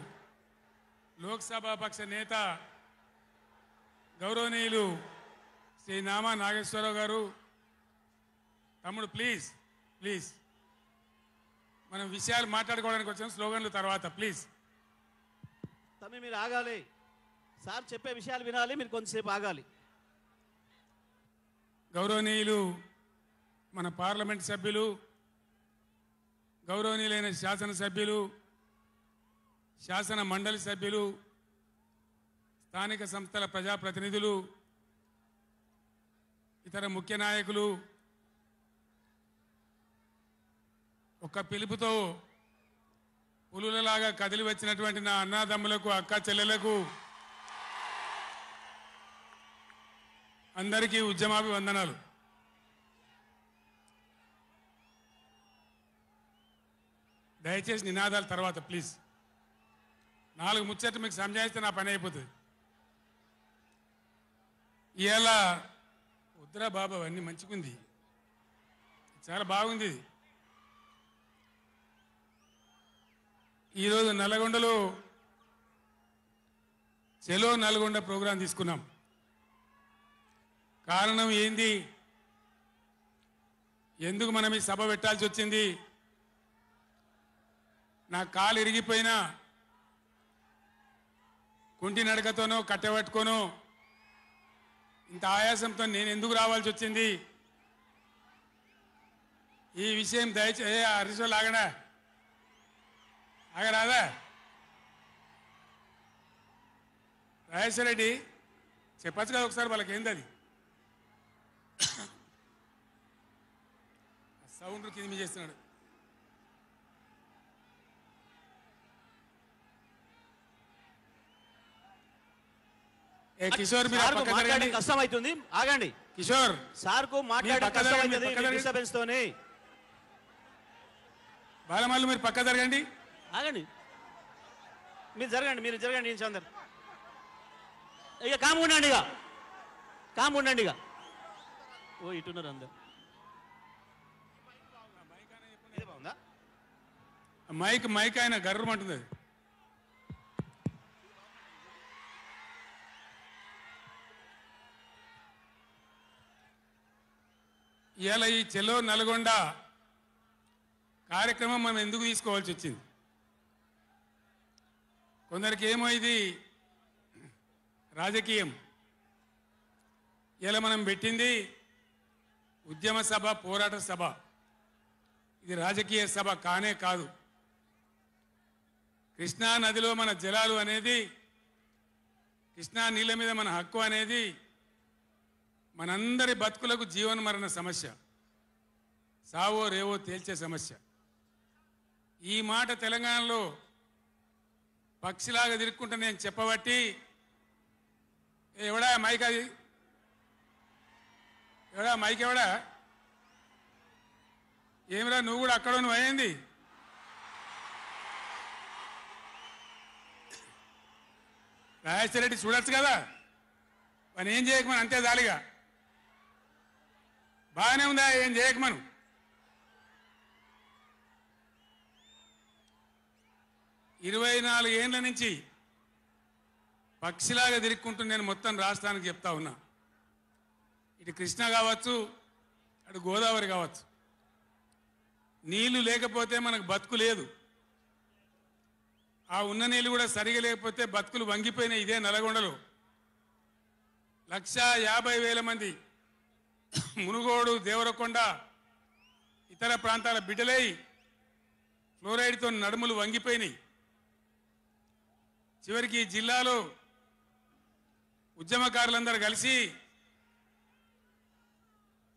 లోక్సభ పక్ష నేత గౌరవనీయులు శ్రీ నామా నాగేశ్వరరావు గారు, తమ్ముడు ప్లీజ్ ప్లీజ్ మనం విషయాలు మాట్లాడుకోవడానికి వచ్చిన స్లోగన్లు తర్వాత ప్లీజ్. తమ్మి మీరు ఆగాలి, సార్ చెప్పే విషయాలు వినాలి, మీరు కొంతసేపు ఆగాలి. గౌరవనీయులు మన పార్లమెంట్ సభ్యులు, గౌరవనీయులైన శాసనసభ్యులు, శాసన మండలి సభ్యులు, స్థానిక సంస్థల ప్రజాప్రతినిధులు, ఇతర ముఖ్య నాయకులు, ఒక పిలుపుతో పులులలాగా కదిలి వచ్చినటువంటి నా అన్నాదమ్ములకు, అక్క చెల్లెలకు అందరికీ ఉద్యమాభివందనాలు. దయచేసి నినాదాల తర్వాత ప్లీజ్. 4 ముచ్చట్లు మీకు సంజాయిస్తే నా పని అయిపోతుంది. ఇవాళ వద్దురా బాబా అన్నీ మంచిగుంది, చాలా బాగుంది. ఈరోజు నల్గొండలో చెలో నల్గొండ ప్రోగ్రాం తీసుకున్నాం. కారణం ఏంది, ఎందుకు మనం ఈ సభ పెట్టాల్సి వచ్చింది? నా కాలు ఇరిగిపోయినా కుంటి నడకతోనో కట్టెబట్టుకోనో ఇంత ఆయాసంతో నేను ఎందుకు రావాల్సి వచ్చింది? ఈ విషయం దయచేసి హరీశ్వర్ లాగడా ఆగరాదా? రాజేశ్వర రెడ్డి చెప్పచ్చు కదా ఒకసారి వాళ్ళకి ఏంది అది సౌండ్ కింద చేస్తున్నాడు. ఏ కిషోర్ మీరు సార్కు పక్కన మాట్లాడే జరగండి. కష్టం అవుతుంది, ఆగండి. కిషోర్ సార్కు మాట్లాడే పక్క కష్టం జరగండి, అవుతుంది పక్క జరగండి. డిస్టర్బెన్స్ తోని. బాలమల్లు మీరు పక్క జరగండి. ఆగండి, మీరు జరగండి నుంచి అందరు. ఇక కామ్ ఉండండి, ఇక ఓ ఇటున్నారు అందరు. ఇదే బాగుందా? మైక్ ఆయన గర్రమంటుంది. ఇవాళ ఈ చెలో నల్గొండ కార్యక్రమం మనం ఎందుకు తీసుకోవాల్సి వచ్చింది? కొందరికి ఏమో ఇది రాజకీయం. ఇలా మనం పెట్టింది ఉద్యమ సభ, పోరాట సభ. ఇది రాజకీయ సభ కానే కాదు. కృష్ణా నదిలో మన జలాలు అనేది, కృష్ణా నీళ్ళ మీద మన హక్కు అనేది మనందరి బతుకులకు జీవన మరణ సమస్య, సావో రేవో తేల్చే సమస్య. ఈ మాట తెలంగాణలో పక్షిలాగా తిరుక్కుంటా నేను చెప్పబట్టి, ఎవడా మైక్, అది ఎవడా మైక్, ఎవడా ఏమిరా నువ్వు కూడా అక్కడ నువ్వు అయింది? రాజేశ్వర రెడ్డి చూడొచ్చు కదా, మనం ఏం చేయకమని అంతే జాలిగా. బాగానే ఉందా, ఏం చేయకమను. ఇరవై 24 ఏళ్ల నుంచి పక్షిలాగా తిరుక్కుంటూ నేను మొత్తం రాష్ట్రానికి చెప్తా ఉన్నా. ఇటు కృష్ణ కావచ్చు, అటు గోదావరి కావచ్చు. నీళ్లు లేకపోతే మనకు బతుకు లేదు. ఆ ఉన్న నీళ్ళు కూడా సరిగా లేకపోతే బతుకులు వంగిపోయినాయి. ఇదే నల్గొండలో 150,000 మంది మునుగోడు, దేవరకొండ, ఇతర ప్రాంతాల బిడ్డలై ఫ్లోరైడ్తో నడుములు వంగిపోయినాయి. చివరికి ఈ జిల్లాలో ఉద్యమకారులందరూ కలిసి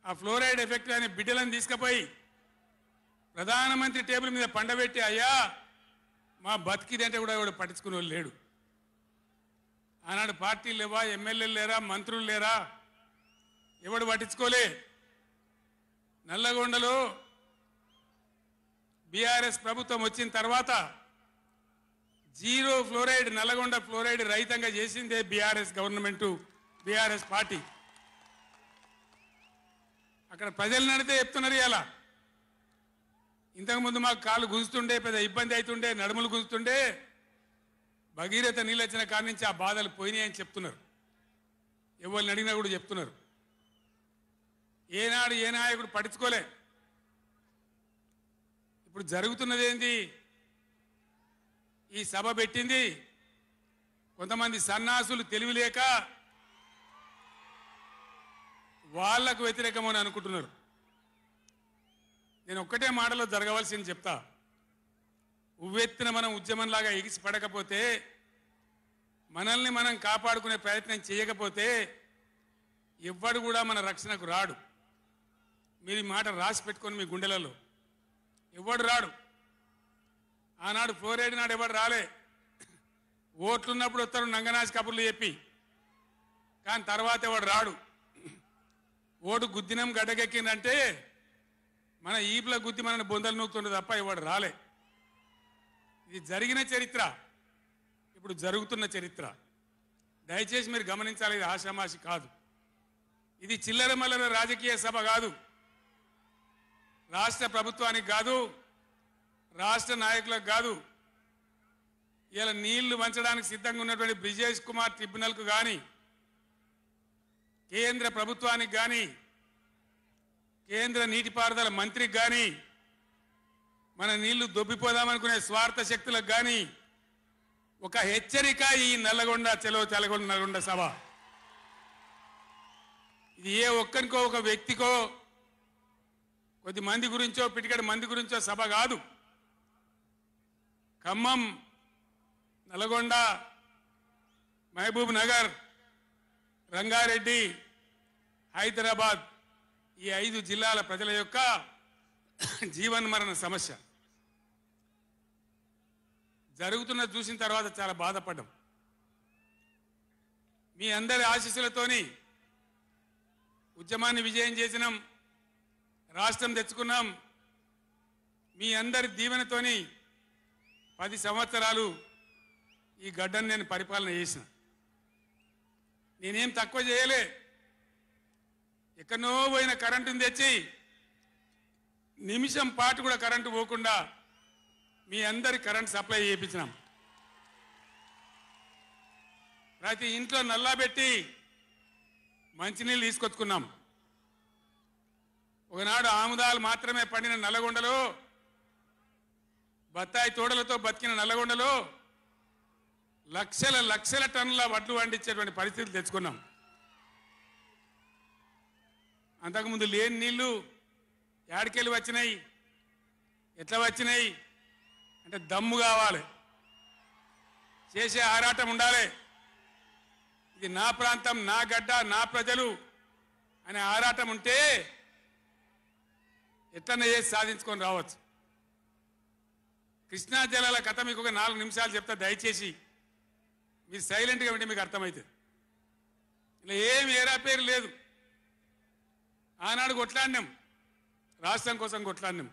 ఆ ఫ్లోరైడ్ ఎఫెక్ట్ అనే బిడ్డలను తీసుకుపోయి ప్రధానమంత్రి టేబుల్ మీద పండబెట్టి, అయ్యా మా బతికిదంటే కూడా ఎవడు పట్టించుకునే వాళ్ళు లేడు. ఆనాడు పార్టీలు లేవా, ఎమ్మెల్యేలు లేరా, మంత్రులు లేరా, ఎవడు పట్టించుకోలే. నల్లగొండలో బీఆర్ఎస్ ప్రభుత్వం వచ్చిన తర్వాత జీరో ఫ్లోరైడ్, నల్లగొండ ఫ్లోరైడ్ రహితంగా చేసిందే బీఆర్ఎస్ గవర్నమెంట్, బీఆర్ఎస్ పార్టీ. అక్కడ ప్రజలు నడితే చెప్తున్నారు. ఇలా ఇంతకుముందు మాకు కాళ్ళు గుంజుతుండే, పెద్ద ఇబ్బంది అవుతుండే, నడుములు గుంజుతుండే, భగీరథ నీళ్ళు వచ్చిన కాడి నుంచి ఆ బాధలు పోయినాయని చెప్తున్నారు. ఎవరిని అడిగినా కూడా చెప్తున్నారు. ఏనాడు ఏ నాయకుడు పట్టించుకోలే. ఇప్పుడు జరుగుతున్నది ఏంది? ఈ సభ పెట్టింది కొంతమంది సన్నాసులు తెలివిలేక వాళ్లకు వ్యతిరేకమని అనుకుంటున్నారు. నేను ఒక్కటే మాటలో జరగవలసింది చెప్తా. ఉవ్వెత్తిన మనం ఉద్యమంలాగా ఎగిసి పడకపోతే, మనల్ని మనం కాపాడుకునే ప్రయత్నం చేయకపోతే ఎవ్వడు కూడా మన రక్షణకు రాడు. మీరు ఈ మాట రాసి పెట్టుకొని మీ గుండెలలో. ఎవడు రాడు. ఆనాడు ఫ్లోరైడ్ నాడు ఎవడు రాలే. ఓట్లున్నప్పుడు వస్తారు నంగనాచి కబుర్లు చెప్పి, కానీ తర్వాత ఎవడు రాడు. ఓటు గుద్దినం గడ్డకెక్కిందంటే మన ఈపుల గుద్ది మనని బొందలు నూకుతుండే తప్ప ఎవడు రాలే. ఇది జరిగిన చరిత్ర, ఇప్పుడు జరుగుతున్న చరిత్ర. దయచేసి మీరు గమనించాలి. ఇది ఆషామాషి కాదు. ఇది చిల్లర మల్లర రాజకీయ సభ కాదు. రాష్ట్ర ప్రభుత్వానికి కాదు, రాష్ట్ర నాయకులకు కాదు. ఇలా నీళ్లు వంచడానికి సిద్ధంగా ఉన్నటువంటి బ్రిజేష్ కుమార్ ట్రిబ్యునల్కు కానీ, కేంద్ర ప్రభుత్వానికి కానీ, కేంద్ర నీటిపారుదల మంత్రికి కానీ, మన నీళ్లు దొబ్బిపోదామనుకునే స్వార్థ శక్తులకు కానీ ఒక హెచ్చరిక ఈ నల్లగొండ చలో నల్గొండ సభ. ఇది ఏ ఒక్కరికో, ఒక వ్యక్తికో, కొద్ది మంది గురించో, పిటికడి మంది గురించో సభ కాదు. ఖమ్మం, నల్గొండ, మహబూబ్ నగర్, రంగారెడ్డి, హైదరాబాద్, ఈ 5 జిల్లాల ప్రజల యొక్క జీవన్మరణ సమస్య జరుగుతున్నది చూసిన తర్వాత చాలా బాధపడ్డాం. మీ అందరి ఆశీస్సులతోని ఉద్యమాన్ని విజయం చేసినాం, రాష్ట్రం తెచ్చుకున్నాం. మీ అందరి దీవెనతోని 10 సంవత్సరాలు ఈ గడ్డను నేను పరిపాలన చేసిన. నేనేం తక్కువ చేయలే. ఎక్కడో పోయిన కరెంటుని తెచ్చి నిమిషం పాటు కూడా కరెంటు పోకుండా మీ అందరి కరెంట్ సప్లై చేయించినాం. ప్రతి ఇంట్లో నల్లా పెట్టి మంచినీళ్ళు తీసుకొచ్చుకున్నాం. ఒకనాడు ఆముదాలు మాత్రమే పండిన నల్లగొండలో, బత్తాయి తోడలతో బతికిన నల్లగొండలో లక్షల లక్షల టన్నుల వడ్లు పండించేటువంటి పరిస్థితులు తెచ్చుకున్నాం. అంతకుముందు లేని నీళ్లు యాడికెళ్ళి వచ్చినాయి, ఎట్లా వచ్చినాయి అంటే దమ్ము కావాలి, చేసే ఆరాటం ఉండాలి. ఇది నా ప్రాంతం, నా గడ్డ, నా ప్రజలు అనే ఆరాటం ఉంటే ఎట్లన్నా చేసి సాధించుకొని రావచ్చు. కృష్ణా జలాల కథ మీకు ఒక 4 నిమిషాలు చెప్తా. దయచేసి మీరు సైలెంట్గా ఉంటే మీకు అర్థమవుతుంది. ఇలా ఏమి ఏరా పేరు లేదు. ఆనాడు కొట్లాడినాం, రాష్ట్రం కోసం కొట్లాడినాం.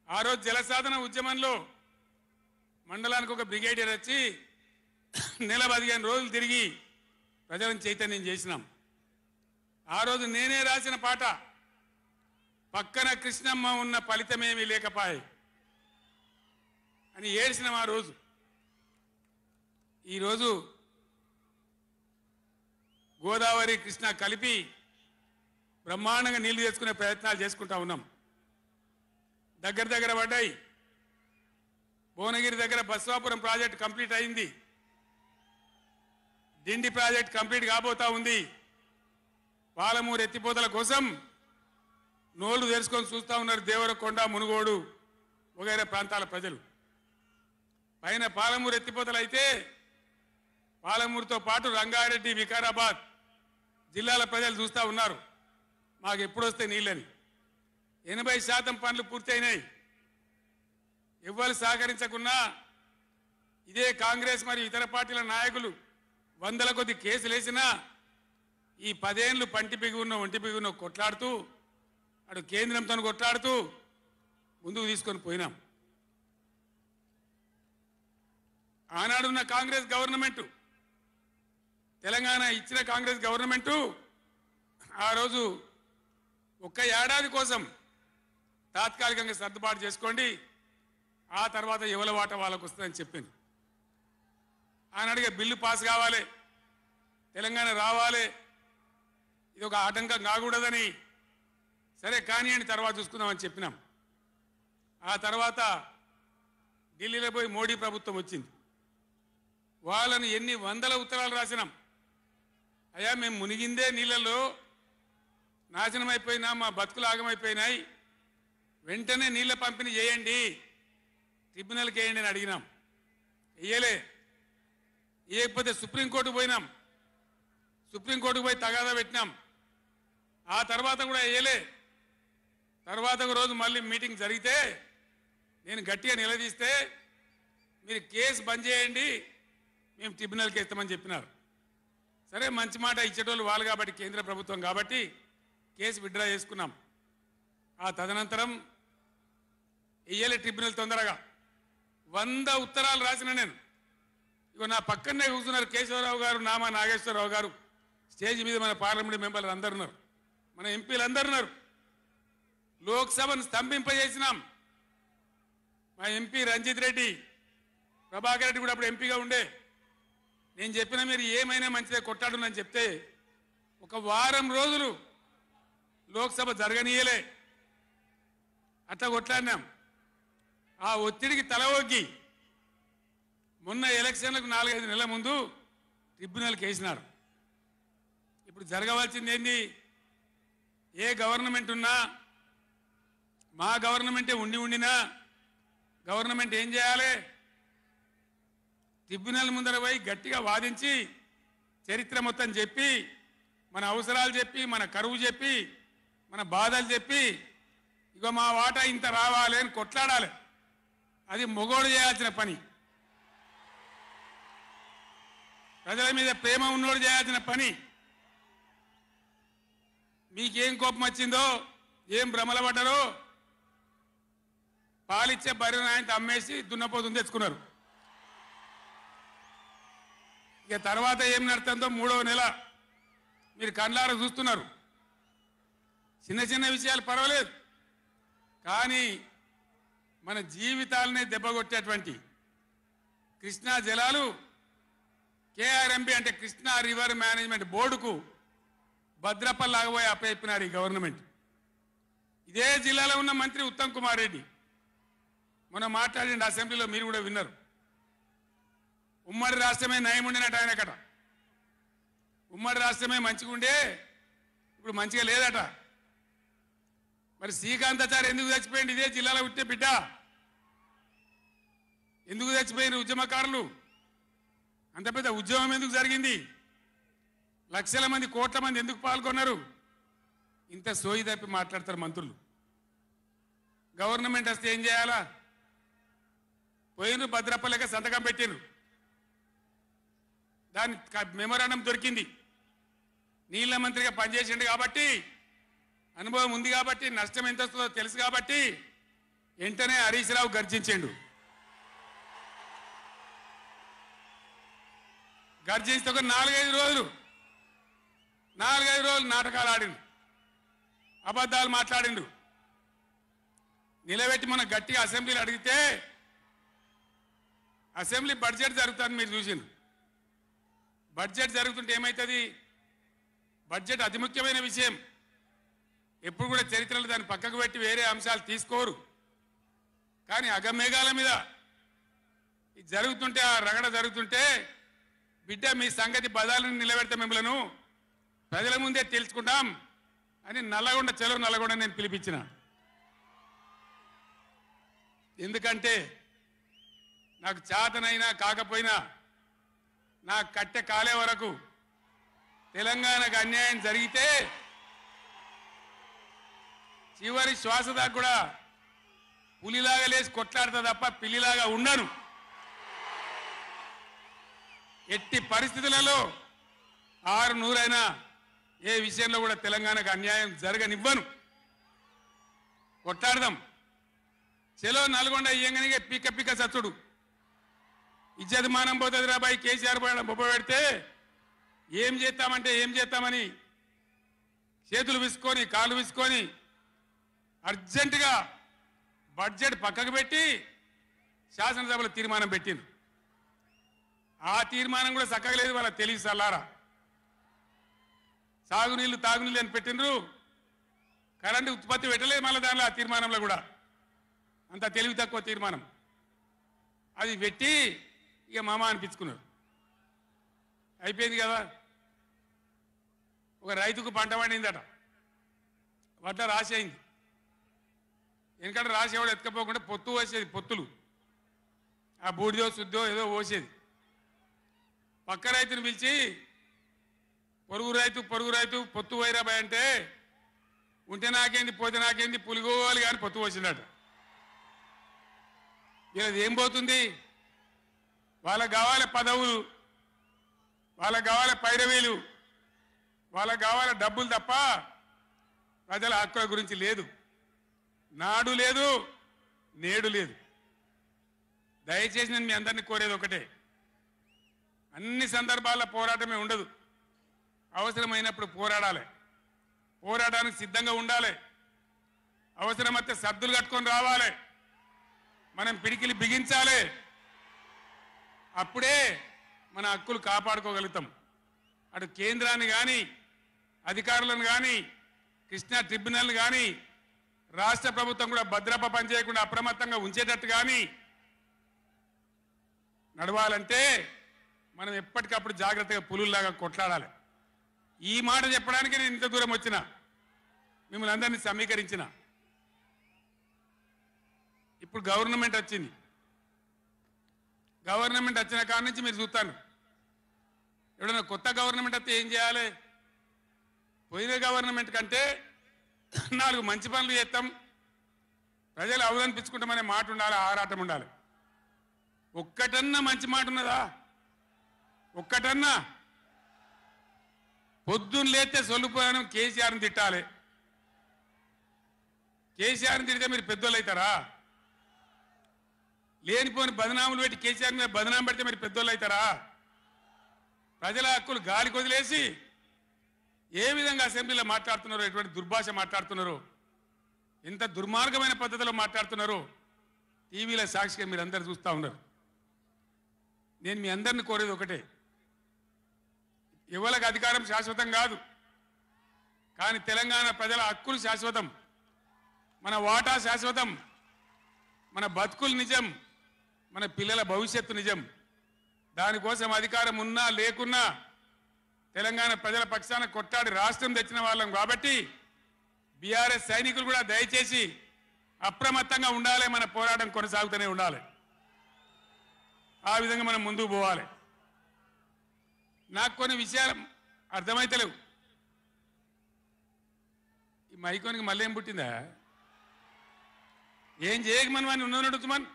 ఆ రోజు జలసాధన ఉద్యమంలో మండలానికి ఒక బ్రిగేడియర్ వచ్చి నెల 15 రోజులు తిరిగి ప్రజలను చైతన్యం చేసినాం. ఆ రోజు నేనే రాసిన పాట, పక్కన కృష్ణమ్మ ఉన్న ఫలితమేమీ లేకపాయే అని ఏడ్చినాం ఆ రోజు. ఈరోజు గోదావరి కృష్ణ కలిపి బ్రహ్మాండంగా నీళ్లు తెచ్చుకునే ప్రయత్నాలు చేసుకుంటా ఉన్నాం. దగ్గర పడ్డాయి. భువనగిరి దగ్గర బస్వాపురం ప్రాజెక్ట్ కంప్లీట్ అయింది. డిండి ప్రాజెక్ట్ కంప్లీట్ కాబోతా ఉంది. పాలమూరు ఎత్తిపోతల కోసం నోళ్లు తెరుచుకొని చూస్తా ఉన్నారు దేవరకొండ, మునుగోడు వగైరా ప్రాంతాల ప్రజలు. పైన పాలమూరు ఎత్తిపోతలు అయితే పాలమూరుతో పాటు రంగారెడ్డి, వికారాబాద్ జిల్లాల ప్రజలు చూస్తూ ఉన్నారు మాకు ఎప్పుడు వస్తే నీళ్ళని. 80% పనులు పూర్తయినాయి. ఎవ్వరు సహకరించకున్నా ఇదే కాంగ్రెస్ మరియు ఇతర పార్టీల నాయకులు వందల కొద్ది కేసులు వేసినా ఈ 10 ఏళ్ళు పంటి బిగున్న ఒంటి బిగున్న కొట్లాడుతూ అటు కేంద్రంతో కొట్లాడుతూ ముందుకు తీసుకొని పోయినాం. ఆనాడున్న కాంగ్రెస్ గవర్నమెంటు, తెలంగాణ ఇచ్చిన కాంగ్రెస్ గవర్నమెంటు ఆ రోజు ఒక్క ఏడాది కోసం తాత్కాలికంగా సర్దుబాటు చేసుకోండి, ఆ తర్వాత ఎవల వాట వాళ్ళకు వస్తుందని చెప్పింది. ఆనాడుగా బిల్లు పాస్ కావాలి, తెలంగాణ రావాలి, ఇది ఒక ఆటంకం కాకూడదని సరే కానివ్వండి తర్వాత చూసుకుందామని చెప్పినాం. ఆ తర్వాత ఢిల్లీలో పోయి మోడీ ప్రభుత్వం వచ్చింది. వాళ్ళని ఎన్ని వందల ఉత్తరాలు రాసినాం. అయ్యా మేము మునిగిందే నీళ్ళల్లో నాశనం అయిపోయినా, మా బతుకులు ఆగమైపోయినాయి, వెంటనే నీళ్ళ పంపిణీ చేయండి, ట్రిబ్యునల్కి వేయండి అని అడిగినాం. వేయలే. వేయకపోతే సుప్రీంకోర్టు పోయినాం. సుప్రీంకోర్టుకు పోయి తగాదా పెట్టినాం. ఆ తర్వాత కూడా వేయలే. తర్వాత ఒక రోజు మళ్ళీ మీటింగ్ జరిగితే నేను గట్టిగా నిలదీస్తే మీరు కేసు బంద్ చేయండి, మేము ట్రిబ్యునల్కి ఇస్తామని చెప్పినారు. సరే మంచి మాట ఇచ్చేటోళ్ళు వాళ్ళు కాబట్టి, కేంద్ర ప్రభుత్వం కాబట్టి కేసు విత్డ్రా చేసుకున్నాం. ఆ తదనంతరం వేయలే ట్రిబ్యునల్ తొందరగా. 100 ఉత్తరాలు రాసిన నేను. ఇగో నా పక్కనే కూర్చున్నారు కేశవరావు గారు, నామా నాగేశ్వరరావు గారు, స్టేజ్ మీద మన పార్లమెంట్ మెంబర్లు అందరు ఉన్నారు, మన ఎంపీలు అందరు ఉన్నారు. లోక్సభను స్తంభింపజేసినాం. మా ఎంపీ రంజిత్ రెడ్డి, ప్రభాకర్ రెడ్డి కూడా అప్పుడు ఎంపీగా ఉండే. నేను చెప్పిన మీరు ఏమైనా మంచిదే కొట్టాడునని చెప్తే ఒక వారం రోజులు లోక్సభ జరగనీయలే. అట్లా కొట్లాడినాం. ఆ ఒత్తిడికి తల ఒగ్గి మొన్న ఎలక్షన్లకు 4-5 నెలల ముందు ట్రిబ్యునల్కి వేసినారు. ఇప్పుడు జరగవలసింది ఏంది? ఏ గవర్నమెంట్ ఉన్నా, మా గవర్నమెంటే ఉండినా గవర్నమెంట్ ఏం చేయాలి? ట్రిబ్యునల్ ముందర పోయి గట్టిగా వాదించి చరిత్ర మొత్తం చెప్పి, మన అవసరాలు చెప్పి, మన కరువు చెప్పి, మన బాధలు చెప్పి, ఇక మా వాటా ఇంత రావాలి అని కొట్లాడాలి. అది మొగోడు చేయాల్సిన పని, ప్రజల మీద ప్రేమ ఉన్నోడు చేయాల్సిన పని. మీకేం కోపం వచ్చిందో, ఏం భ్రమల పడ్డారో, పాలిచ్చే బర్రెను ఆయన అమ్మేసి దున్నపోతుంది తెచ్చుకున్నారు. ఇక తర్వాత ఏం నడుతుందో 3వ నెల మీరు కండ్లారా చూస్తున్నారు. చిన్న చిన్న విషయాలు పర్వాలేదు, కానీ మన జీవితాలనే దెబ్బకొట్టేటువంటి కృష్ణా జలాలు కేఆర్ఎంబి అంటే కృష్ణా రివర్ మేనేజ్మెంట్ బోర్డుకు భద్రపల్లాగబోయి అప్పయిపోయినారు ఈ గవర్నమెంట్. ఇదే జిల్లాలో ఉన్న మంత్రి ఉత్తమ్ కుమార్ రెడ్డి మొన్న మాట్లాడిండు అసెంబ్లీలో, మీరు కూడా విన్నారు. ఉమ్మడి రాష్ట్రమే నయం ఉండినట్టు ఆయనకట. ఉమ్మడి రాష్ట్రమే మంచిగా ఉండే, ఇప్పుడు మంచిగా లేదట. మరి శ్రీకాంతాచారి ఎందుకు చచ్చిపోయింది? ఇదే జిల్లాలో పుట్టే బిడ్డ. ఎందుకు చచ్చిపోయిన ఉద్యమకారులు? అంత పెద్ద ఉద్యమం ఎందుకు జరిగింది? లక్షల మంది, కోట్ల మంది ఎందుకు పాల్గొన్నారు? ఇంత సోయి తప్పి మాట్లాడతారు మంత్రులు. గవర్నమెంట్ వస్తే ఏం చేయాలా? పోయిన భద్రపల్లెక సంతకం పెట్టిండ్రు, దాని మెమోరాండం దొరికింది. నీళ్ల మంత్రిగా పనిచేసిండు కాబట్టి, అనుభవం ఉంది కాబట్టి, నష్టం ఎంత వస్తుందో తెలుసు కాబట్టి వెంటనే హరీష్ రావు గర్జించిండు. గర్జిస్తే ఒక 4-5 రోజులు నాటకాలు ఆడిండు, అబద్ధాలు మాట్లాడిండు. నిలబెట్టి మన గట్టిగా అసెంబ్లీలో అడిగితే, అసెంబ్లీ బడ్జెట్ జరుగుతుంది మీరు చూసిండ్రు. బడ్జెట్ జరుగుతుంటే ఏమవుతుంది? బడ్జెట్ అతి ముఖ్యమైన విషయం. ఎప్పుడు కూడా చరిత్రలో దాన్ని పక్కకు పెట్టి వేరే అంశాలు తీసుకోరు. కానీ అగమేఘాల మీద ఇది జరుగుతుంటే, ఆ రగడ జరుగుతుంటే, బిడ్డ మీ సంగతి బదాలను నిలబెడతా మిమ్మలను ప్రజల ముందే తెలుసుకుంటాం అని నల్లగొండ చెలో నల్లగొండ నేను పిలిపించిన. ఎందుకంటే నాకు చేతనైనా కాకపోయినా నా కట్టె కాలే వరకు తెలంగాణకు అన్యాయం జరిగితే చివరి శ్వాస దాకా కూడా పులిలాగా లేచి కొట్లాడతా తప్ప పిల్లిలాగా ఉండను. ఎట్టి పరిస్థితులలో 600 ఏ విషయంలో కూడా తెలంగాణకు అన్యాయం జరగనివ్వను. కొట్లాడదాం. చెలో నల్గొండ ఇయ్యంగానే పిక్క పిక్క సచ్చుడు ఇజ్జత్ మానం పోతుంది రాబాయి. కేసీఆర్ బొబ్బ పెడితే ఏం చేస్తామంటే ఏం చేస్తామని చేతులు విసుకొని కాళ్ళు విసుకొని అర్జెంటుగా బడ్జెట్ పక్కకు పెట్టి శాసనసభలో తీర్మానం పెట్టింది. ఆ తీర్మానం కూడా చక్కగా లేదు. వాళ్ళ తెలివి సల్లారా. సాగునీళ్ళు తాగునీళ్ళు అని పెట్టిండ్రు, కరెంటు ఉత్పత్తి పెట్టలేదు మళ్ళీ దానిలో. ఆ తీర్మానంలో కూడా అంత తెలివి తక్కువ తీర్మానం. అది పెట్టి ఇక మామ అనిపించుకున్నారు. అయిపోయింది కదా. ఒక రైతుకు పంట పండిందట, వడ్ల రాసి అయింది. ఎందుకంటే రాసి ఎవడు ఎత్తుకపోకుండా పొత్తు పోసేది, పొత్తులు ఆ బూడిదో శుద్ధో ఏదో పోసేది. పక్క రైతుని పిలిచి పొరుగు రైతు పొత్తు వైరాబాయ్ అంటే ఉంటే నాకేంది పోతే నాకేంది పులిగోవాలి కానీ పొత్తు పోసిందట. వీళ్ళది ఏం పోతుంది? వాళ్ళకు కావాలి పదవులు, వాళ్ళకు కావాలి పైరవీలు, వాళ్ళకు కావాలి డబ్బులు తప్ప ప్రజల హక్కుల గురించి లేదు. నాడు లేదు, నేడు లేదు. దయచేసి నేను మీ అందరినీ కోరేది ఒకటే, అన్ని సందర్భాల్లో పోరాటమే ఉండదు. అవసరమైనప్పుడు పోరాడాలి, పోరాటానికి సిద్ధంగా ఉండాలి. అవసరమైతే సర్దులు కట్టుకొని రావాలి, మనం పిడికిలి బిగించాలి. అప్పుడే మన హక్కులు కాపాడుకోగలుగుతాం. అటు కేంద్రాన్ని కానీ అధికారులను కానీ కృష్ణా ట్రిబ్యునల్ కానీ రాష్ట్ర ప్రభుత్వం కూడా భద్రప పనిచేయకుండా అప్రమత్తంగా ఉంచేటట్టు కానీ నడవాలంటే మనం ఎప్పటికప్పుడు జాగ్రత్తగా పులుల్లాగా కొట్లాడాలి. ఈ మాట చెప్పడానికి నేను ఇంత దూరం వచ్చిన, మిమ్మల్ని అందరినీ సమీకరించిన. ఇప్పుడు గవర్నమెంట్ వచ్చింది. గవర్నమెంట్ వచ్చిన కాడి నుంచి మీరు చూస్తాను, ఎవడన్నా కొత్త గవర్నమెంట్ వస్తే ఏం చేయాలి? పోయిన గవర్నమెంట్ కంటే 4 మంచి పనులు చేస్తాం, ప్రజలు అవలనిపించుకుంటామనే మాట ఉండాలి, ఆరాటం ఉండాలి. ఒక్కటన్నా మంచి మాట ఉన్నదా? ఒక్కటన్నా? పొద్దున్న లేస్తే సొల్లుపోయాను కేసీఆర్ని తిట్టాలి. కేసీఆర్ని తిడితే మీరు పెద్దోళ్ళు అవుతారా? లేనిపోని బదనాములు పెట్టి కేసీఆర్ మీద బదనాం పెడితే మీరు పెద్దోళ్ళు అవుతారా? ప్రజల హక్కులు గాలికి వదిలేసి ఏ విధంగా అసెంబ్లీలో మాట్లాడుతున్నారో, ఎటువంటి దుర్భాష మాట్లాడుతున్నారో, ఎంత దుర్మార్గమైన పద్ధతిలో మాట్లాడుతున్నారో టీవీలో సాక్షిగా మీరు అందరు చూస్తూ ఉన్నారు. నేను మీ అందరిని కోరేది ఒకటే, ఎవరికి అధికారం శాశ్వతం కాదు, కానీ తెలంగాణ ప్రజల హక్కులు శాశ్వతం, మన వాటా శాశ్వతం, మన బతుకులు నిజం, మన పిల్లల భవిష్యత్తు నిజం. దానికోసం అధికారం ఉన్నా లేకున్నా తెలంగాణ ప్రజల పక్షాన కొట్లాడి రాష్ట్రం తెచ్చిన వాళ్ళం కాబట్టి బీఆర్ఎస్ సైనికులు కూడా దయచేసి అప్రమత్తంగా ఉండాలి. మన పోరాటం కొనసాగుతూనే ఉండాలి. ఆ విధంగా మనం ముందుకు పోవాలి. నాకు కొన్ని విషయాలు అర్థమైతలేవు. ఈ మైకోనికి మళ్ళీ ఏం పుట్టిందా? ఏం చేయకమని వాడిని ఉన్నదడుగుతామని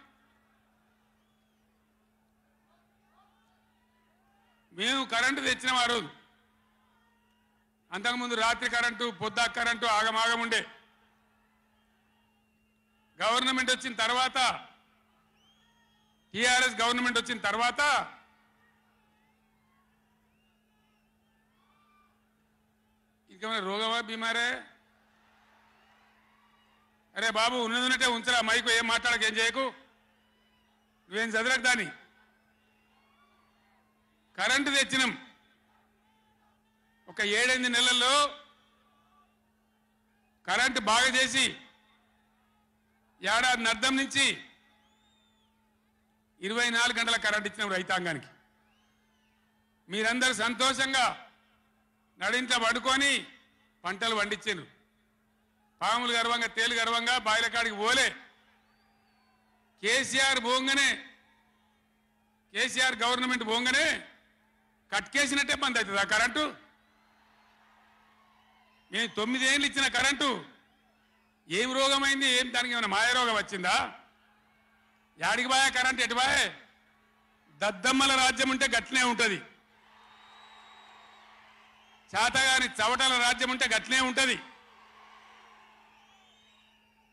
మేము కరెంటు తెచ్చినాం ఆ రోజు. అంతకుముందు రాత్రి కరెంటు, పొద్దు కరెంటు ఆగమాగం ఉండే. గవర్నమెంట్ వచ్చిన తర్వాత, టీఆర్ఎస్ గవర్నమెంట్ వచ్చిన తర్వాత ఇంకేమైనా రోగమా బీమారే? అరే బాబు ఉన్నదంటే ఉంచరా, మైకు ఏం మాట్లాడక ఏం చేయకు, నువ్వేం చదరకు. దాన్ని కరెంటు తెచ్చినాం. ఒక 7-8 నెలల్లో కరెంటు బాగా చేసి ఏడాది అర్థం నుంచి 24 గంటల కరెంట్ ఇచ్చిన రైతాంగానికి మీరందరూ సంతోషంగా నడింట పడుకొని పంటలు పండించారు. పాములు గర్వంగా తేలు గర్వంగా బాయిల కాడికి పోలే. కేసీఆర్ పోగానే కేసీఆర్ గవర్నమెంట్ పోగానే కట్కేసినట్టే బంద్ అవుతుంది ఆ కరెంటు. మేము 9 ఏళ్ళు ఇచ్చిన కరెంటు ఏం రోగమైంది? ఏం దానికి ఏమైనా మాయరోగం వచ్చిందా? యాడికి బాయే కరెంట్? ఎటు బాయే? దద్దమ్మల రాజ్యం ఉంటే గట్లనే ఉంటుంది. చాతగాని చవటల రాజ్యం ఉంటే గట్లనే ఉంటుంది.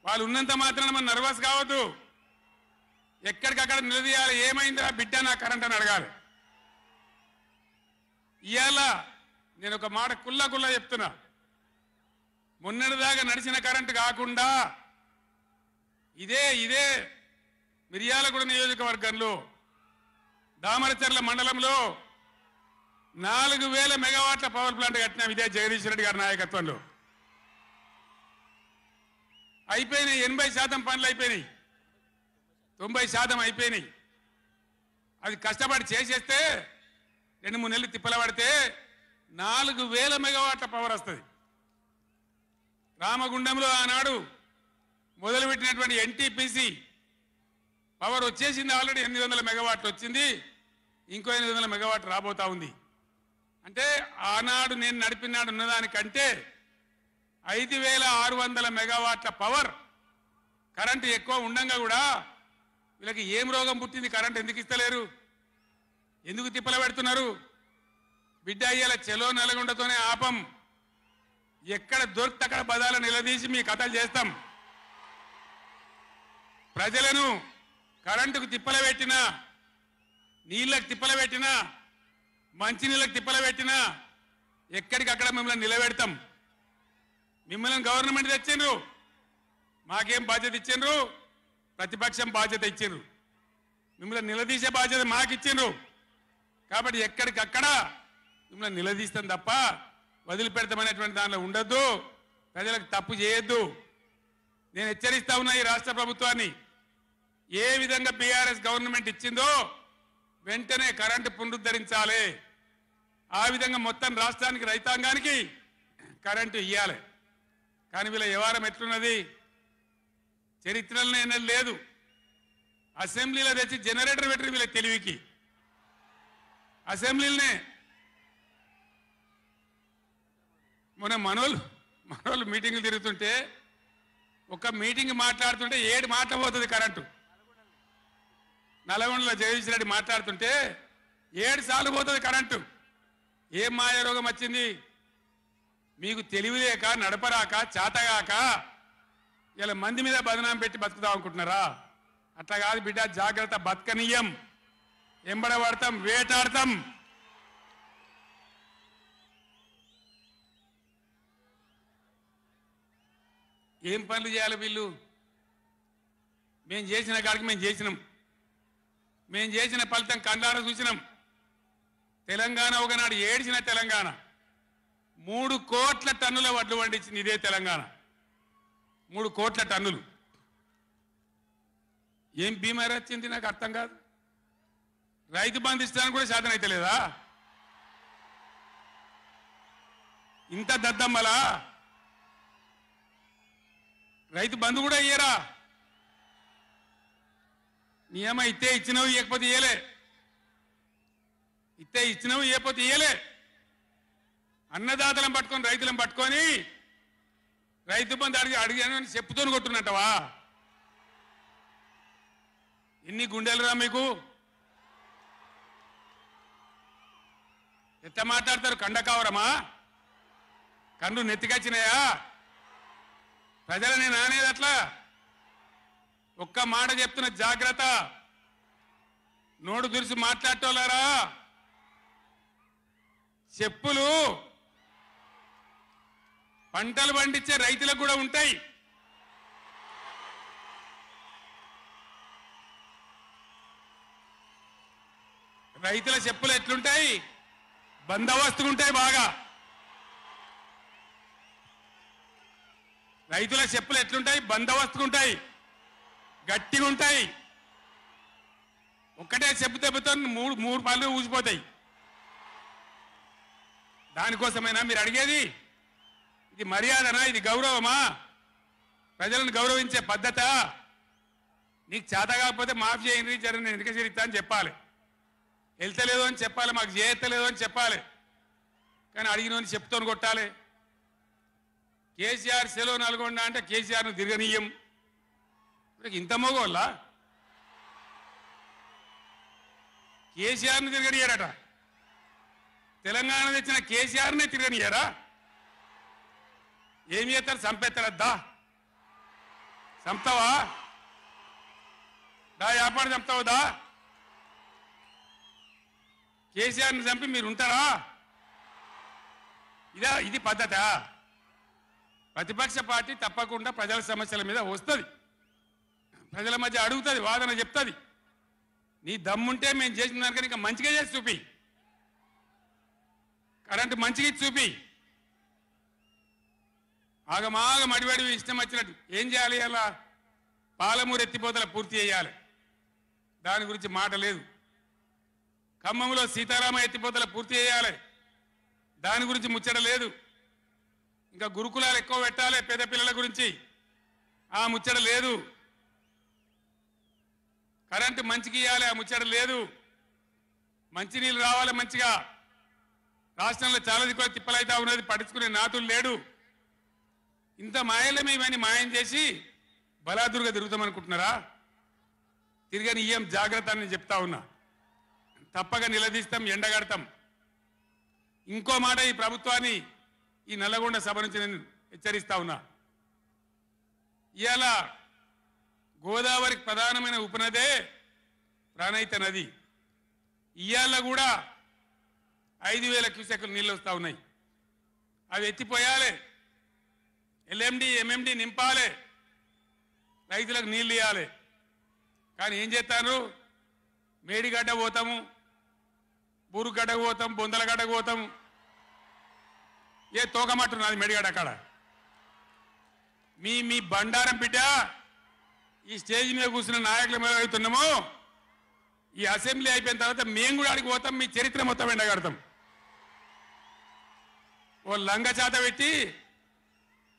వాళ్ళు ఉన్నంత మాత్రాన మనం నర్వస్ కావద్దు. ఎక్కడికక్కడ నిలదీయాలి. ఏమైందిరా బిడ్డ నా కరెంట్ అని అడగాలి. ఇవాళ నేను ఒక మాట కుల్లా చెప్తున్నా. మొన్నటిదాకా నడిచిన కరెంటు కాకుండా ఇదే మిర్యాలగూడ నియోజకవర్గంలో దామరచర్ల మండలంలో 4000 మెగావాట్ల పవర్ ప్లాంట్ కట్టినాం. ఇదే జగదీష్ రెడ్డి గారి నాయకత్వంలో అయిపోయినాయి. 80% పనులు అయిపోయినాయి. 90% అయిపోయినాయి. అది కష్టపడి చేసేస్తే 2-3 నెలలు తిప్పల పడితే 4000 మెగావాట్ల పవర్ వస్తుంది. రామగుండంలో ఆనాడు మొదలుపెట్టినటువంటి ఎన్టీపీసీ పవర్ వచ్చేసింది. ఆల్రెడీ 800 మెగావాట్లు వచ్చింది. ఇంకో 800 మెగావాట్లు రాబోతా ఉంది. అంటే ఆనాడు నేను నడిపినాడు ఉన్నదానికంటే 5600 మెగావాట్ల పవర్ కరెంటు ఎక్కువ ఉండంగా కూడా వీళ్ళకి ఏం రోగం పుట్టింది? కరెంటు ఎందుకు ఇస్తలేరు? ఎందుకు తిప్పల పెడుతున్నారు? బిడ్డ అయ్యేల చెలో నల్గొండతోనే ఆపం. ఎక్కడ దొరికితే అక్కడ బదాలు నిలదీసి మీ కథలు చేస్తాం. ప్రజలను కరెంటుకు తిప్పల పెట్టినా, నీళ్ళకు తిప్పల పెట్టినా, మంచినీళ్ళకు తిప్పల పెట్టినా ఎక్కడికక్కడ మిమ్మల్ని నిలబెడతాం. మిమ్మల్ని గవర్నమెంట్ తెచ్చిండ్రు, మాకేం బాధ్యత ఇచ్చిండ్రు? ప్రతిపక్షం బాధ్యత ఇచ్చిండ్రు. మిమ్మల్ని నిలదీసే బాధ్యత మాకు ఇచ్చిండ్రు. కాబట్టి ఎక్కడికక్కడ మిమ్మల్ని నిలదీస్తాం తప్ప వదిలిపెడతామనేటువంటి దానిలో ఉండొద్దు. ప్రజలకు తప్పు చేయొద్దు. నేను హెచ్చరిస్తా ఉన్నా ఈ రాష్ట్ర ప్రభుత్వాన్ని. ఏ విధంగా బీఆర్ఎస్ గవర్నమెంట్ ఇచ్చిందో వెంటనే కరెంటు పునరుద్ధరించాలి. ఆ విధంగా మొత్తం రాష్ట్రానికి రైతాంగానికి కరెంటు ఇవ్వాలి. కానీ వీళ్ళ వ్యవహారం ఎట్లున్నది? చరిత్రలో లేదు. అసెంబ్లీలో తెచ్చి జనరేటర్ పెట్టి వీళ్ళ తెలివికి అసెంబ్లీలోనే మొన్న మనోళ్ళు మీటింగ్లు తిరుగుతుంటే ఒక మీటింగ్ మాట్లాడుతుంటే 7 మాటలు పోతుంది కరెంటు. నల్గొండలో జగదీష్ రెడ్డి మాట్లాడుతుంటే 7 సార్లు పోతుంది కరెంటు. ఏం మాయ రోగం వచ్చింది? మీకు తెలివి లేక, నడపరాక, చాతగాక ఇలా మంది మీద బదనాం పెట్టి బతుకుతాం అనుకుంటున్నారా? అట్లా కాదు బిడ్డ, జాగ్రత్త. బతకనీయం, ఎంబడబడతాం, వేటాడతాం. ఏం పనులు చేయాలి వీళ్ళు? మేము చేసిన కాడికి మేము చేసినాం. మేము చేసిన ఫలితం కండార చూసినాం. తెలంగాణ ఒకనాడు ఏడ్చిన తెలంగాణ 3 కోట్ల టన్నుల వడ్లు పండించింది ఇదే తెలంగాణ. 3 కోట్ల టన్నులు. ఏం బీమారి వచ్చింది నాకు అర్థం కాదు. రైతు బంధు ఇస్తానికి కూడా శాతం అయితే లేదా? ఇంత దద్దమ్మలా? రైతు బంధు కూడా ఇయ్యరా? నియమ ఇస్తే ఇచ్చినవి, ఇవ్వకపోతే ఇయ్యలే. ఇస్తే ఇచ్చినవి, ఇవ్వకపోతే ఇయ్యలే. అన్నదాతలను పట్టుకొని రైతులను పట్టుకొని రైతు బంధు అడిగాను చెప్పుతోని కొట్టున్నట్టవా? ఎన్ని గుండెలురా మీకు? ఎట్లా మాట్లాడతారు? కండకావరమా? కన్ను నెత్తికొచ్చినాయా? ప్రజలని నానేది అట్లా? ఒక్క మాట చెప్తున్న, జాగ్రత్త. నోడు దురిసి మాట్లాడటోలారా, చెప్పులు పంటలు పండించే రైతులకు కూడా ఉంటాయి. రైతుల చెప్పులు ఎట్లుంటాయి? బందోబస్తుగా ఉంటాయి బాగా. రైతుల చెప్పులు ఎట్లుంటాయి? బందోబస్తుకుంటాయి, గట్టిగా ఉంటాయి. ఒక్కటే చెప్పు దెబ్బతో మూడు పళ్ళు ఊసిపోతాయి. దానికోసమైనా మీరు అడిగేది? ఇది మర్యాదనా? ఇది గౌరవమా? ప్రజలను గౌరవించే పద్ధత? నీకు చేత కాకపోతే మాఫీ చేయండి, నేను వెనుక చేరిస్తా అని చెప్పాలి. వెళ్తలేదు అని చెప్పాలి, మాకు చేయలేదు అని చెప్పాలి. కానీ అడిగినోని చెప్తోని కొట్టాలి. కేసీఆర్ సెలవు నల్గొండ అంటే కేసీఆర్ను తిరగనీయం. ఇంత మోగోళ్ళ కేసీఆర్ను తిరగనియారట. తెలంగాణ తెచ్చిన కేసీఆర్నే తిరగనియారా? ఏమి చేస్తారు? చంపేస్తారద్దా? చంపుతావా? దా వ్యాపారం చంపుతావుదా? కేసీఆర్ని చంపి మీరు ఉంటారా? ఇది పద్ధత? ప్రతిపక్ష పార్టీ తప్పకుండా ప్రజల సమస్యల మీద వస్తుంది, ప్రజల మధ్య అడుగుతుంది, వాదన చెప్తుంది. నీ దమ్ముంటే మేము చేసిన దానికన్నా ఇంకా మంచిగా చేసి చూపి, కరెంటు మంచిగా ఇచ్చి చూపి. ఆగమాగం అడివడివి ఇష్టం వచ్చినట్టు ఏం చేయాలి? అలా పాలమూరు ఎత్తిపోతల పూర్తి చేయాలి, దాని గురించి మాట లేదు. ఖమ్మంలో సీతారామ ఎత్తిపోతల పూర్తి చేయాలి, దాని గురించి ముచ్చట లేదు. ఇంకా గురుకులాలు ఎక్కువ పెట్టాలి పేద పిల్లల గురించి, ఆ ముచ్చట లేదు. కరెంటు మంచిగా ఇవ్వాలి, ఆ ముచ్చట లేదు. మంచినీళ్ళు రావాలి మంచిగా. రాష్ట్రంలో చాలా దిక్కువ తిప్పలైతా ఉన్నది, పట్టించుకునే నాతులు లేడు. ఇంత మాయలే మేమని మాయం చేసి బలాదుర్గా తిరుగుతామనుకుంటున్నారా? తిరగని ఏం జాగ్రత్త అని చెప్తా ఉన్నా. తప్పక నిలదీస్తాం, ఎండగడతాం. ఇంకో మాట, ఈ ప్రభుత్వాన్ని ఈ నల్లగొండ సభ నుంచి నేను హెచ్చరిస్తా ఉన్నా. ఇవాళ గోదావరికి ప్రధానమైన ఉపనదే ప్రాణహిత నది. ఇవాళ కూడా 5,000 క్యూసెక్కులు నీళ్ళు వస్తూ ఉన్నాయి. అవి ఎత్తిపోయాలి, ఎల్ఎండి ఎంఎండి నింపాలి, రైతులకు నీళ్ళు ఇవ్వాలి. కానీ ఏం చేస్తాను? మేడిగడ్డ పోతాము, బూరుగడ్డకు పోతాం, బొందలగడ్డకు పోతాం. ఏ తోకమట్టున్నది మేడిగడ్డ అక్కడ. మీ బండారం బిడ్డ ఈ స్టేజ్ మీద కూర్చున్న నాయకులు మీద అవుతున్నాము. ఈ అసెంబ్లీ అయిపోయిన తర్వాత మేము కూడా అడిగి పోతాం, మీ చరిత్ర మొత్తం ఎండగడతాం. ఓ లంగ చేత పెట్టి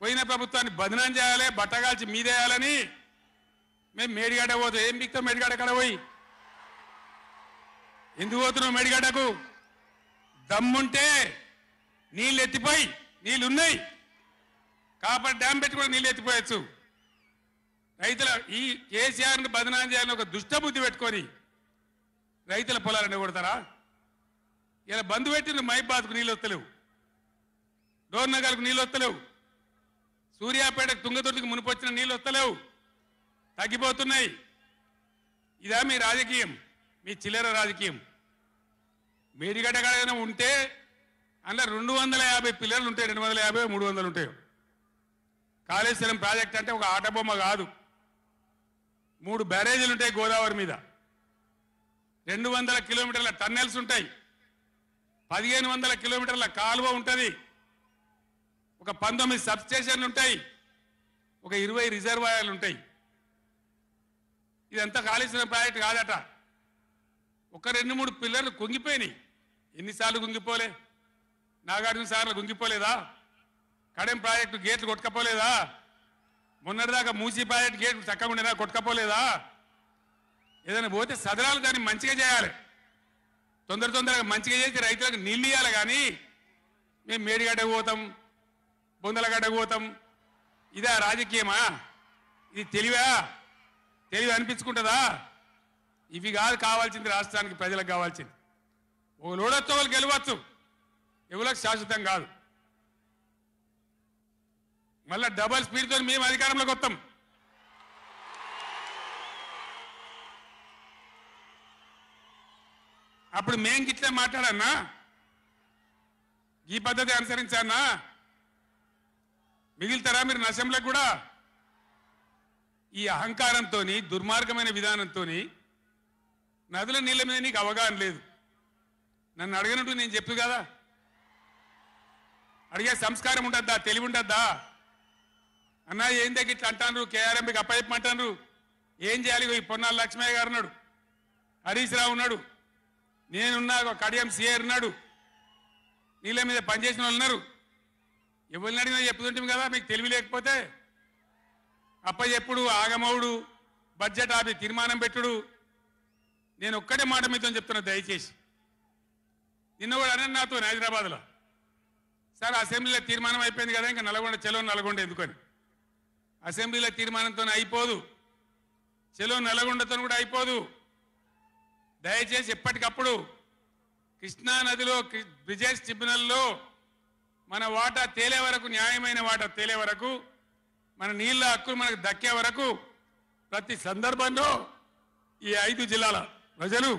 పోయిన ప్రభుత్వాన్ని బదనాం చేయాలి, బట్టగాల్చి మీదేయాలని మేము మేడిగడ్డ పోతాం. ఏం బిక్తాం మేడిగడ్డ కాడ పోయి? ఎందుకు పోతున్నావు మేడిగడ్డకు? దమ్ముంటే నీళ్ళు ఎత్తిపోయి, నీళ్ళున్నాయి, కాపర్ డ్యామ్ పెట్టి కూడా నీళ్ళు ఎత్తిపోయచ్చు. రైతుల ఈ కేసీఆర్ని బదనాం చేయాలని ఒక దుష్టబుద్ధి పెట్టుకొని రైతుల పొలాలను కొడతారా? ఇలా బంధు పెట్టిన మైబాద్కు నీళ్ళు వస్తలేవు, డోర్నగర్కు నీళ్ళు వస్తలేవు, సూర్యాపేటకు తుంగతుర్తికి మునిపొచ్చిన నీళ్ళు వస్తలేవు, తగ్గిపోతున్నాయి. ఇదా మీ రాజకీయం? మీ చిల్లర రాజకీయం. మేడిగడ్డ కాడైనా ఉంటే అందులో 250 పిల్లర్లు ఉంటాయి, 250, 300 ఉంటాయి. కాళేశ్వరం ప్రాజెక్ట్ అంటే ఒక ఆటబొమ్మ కాదు. 3 బ్యారేజీలు ఉంటాయి గోదావరి మీద, 200 కిలోమీటర్ల టన్నెల్స్ ఉంటాయి, 1500 కిలోమీటర్ల కాలువ ఉంటుంది, ఒక 19 సబ్ స్టేషన్లు ఉంటాయి, ఒక 20 రిజర్వాయర్లు ఉంటాయి. ఇదంతా కాళేశ్వరం ప్రాజెక్ట్ కాదట. ఒక 2-3 పిల్లర్లు కుంగిపోయినాయి. ఎన్నిసార్లు కుంగిపోలే? నాగార్జున సార్లు కుంగిపోలేదా? కడెం ప్రాజెక్టు గేట్లు కొట్టుకపోలేదా? మొన్నటిదాకా మూసీ ప్రాజెక్టు గేట్లు చక్కగా ఉండేదా? కొట్టుకపోలేదా? ఏదైనా పోతే సదరాలు దాన్ని మంచిగా చేయాలి, తొందరగా మంచిగా చేసి రైతులకు నీళ్ళు ఇవ్వాలి. కానీ మేము మేడిగడ్డకు పోతాం, బొందలగడ్డకు పోతాం. ఇదా రాజకీయమా? ఇది తెలివి అనిపించుకుంటుందా? ఇవి కాదు కావాల్సింది, రాష్ట్రానికి ప్రజలకు కావాల్సింది. ఒక లోడొచ్చు, వాళ్ళు గెలవచ్చు, ఎవరికి శాశ్వతం కాదు. మళ్ళా డబల్ స్పీడ్తో మేము అధికారంలోకి వస్తాం. అప్పుడు మేం గిట్లే మాట్లాడన్నా, ఈ పద్ధతి అనుసరించానా? మిగిలితారా మీరు నశంలకు కూడా? ఈ అహంకారంతో, దుర్మార్గమైన విధానంతో నదుల నీళ్ళ మీద నీకు అవగాహన లేదు. నన్ను అడగనట్టు నేను చెప్పు కదా, అడిగే సంస్కారం ఉంటుందా? తెలివి ఉంటుందా? అన్నా ఏం దగ్గర ఇట్లా అంటారు, కేఆర్ఎంకి అప్పచెప్పమంటారు, ఏం చేయాలి? ఈ పొన్నాల లక్ష్మయ్య గారు ఉన్నాడు, హరీష్ రావు ఉన్నాడు, నేనున్నా, కడియం సిఆర్ ఉన్నాడు, నీళ్ళ మీద పనిచేసిన వాళ్ళు ఉన్నారు. ఎవరిని అడిగినా చెప్తుంటాం కదా, మీకు తెలివి లేకపోతే. అప్పచెప్పుడు, ఆగమవుడు, బడ్జెట్ ఆపి తీర్మానం పెట్టుడు. నేను ఒక్కటే మాట మీతో చెప్తున్నా, దయచేసి. నిన్న కూడా అనే నాతో హైదరాబాద్లో, సార్ అసెంబ్లీలో తీర్మానం అయిపోయింది కదా, ఇంకా నల్గొండ చలో నల్గొండ ఎందుకని. అసెంబ్లీలో తీర్మానంతో అయిపోదు, చలో నల్గొండతో కూడా అయిపోదు. దయచేసి ఎప్పటికప్పుడు కృష్ణా నదిలో బ్రిజేష్ ట్రిబ్యునల్లో మన వాటా తేలే వరకు, న్యాయమైన వాటా తేలే వరకు, మన నీళ్ళ హక్కులు మనకు దక్కే వరకు ప్రతి సందర్భంలో ఈ 5 జిల్లాల ప్రజలు,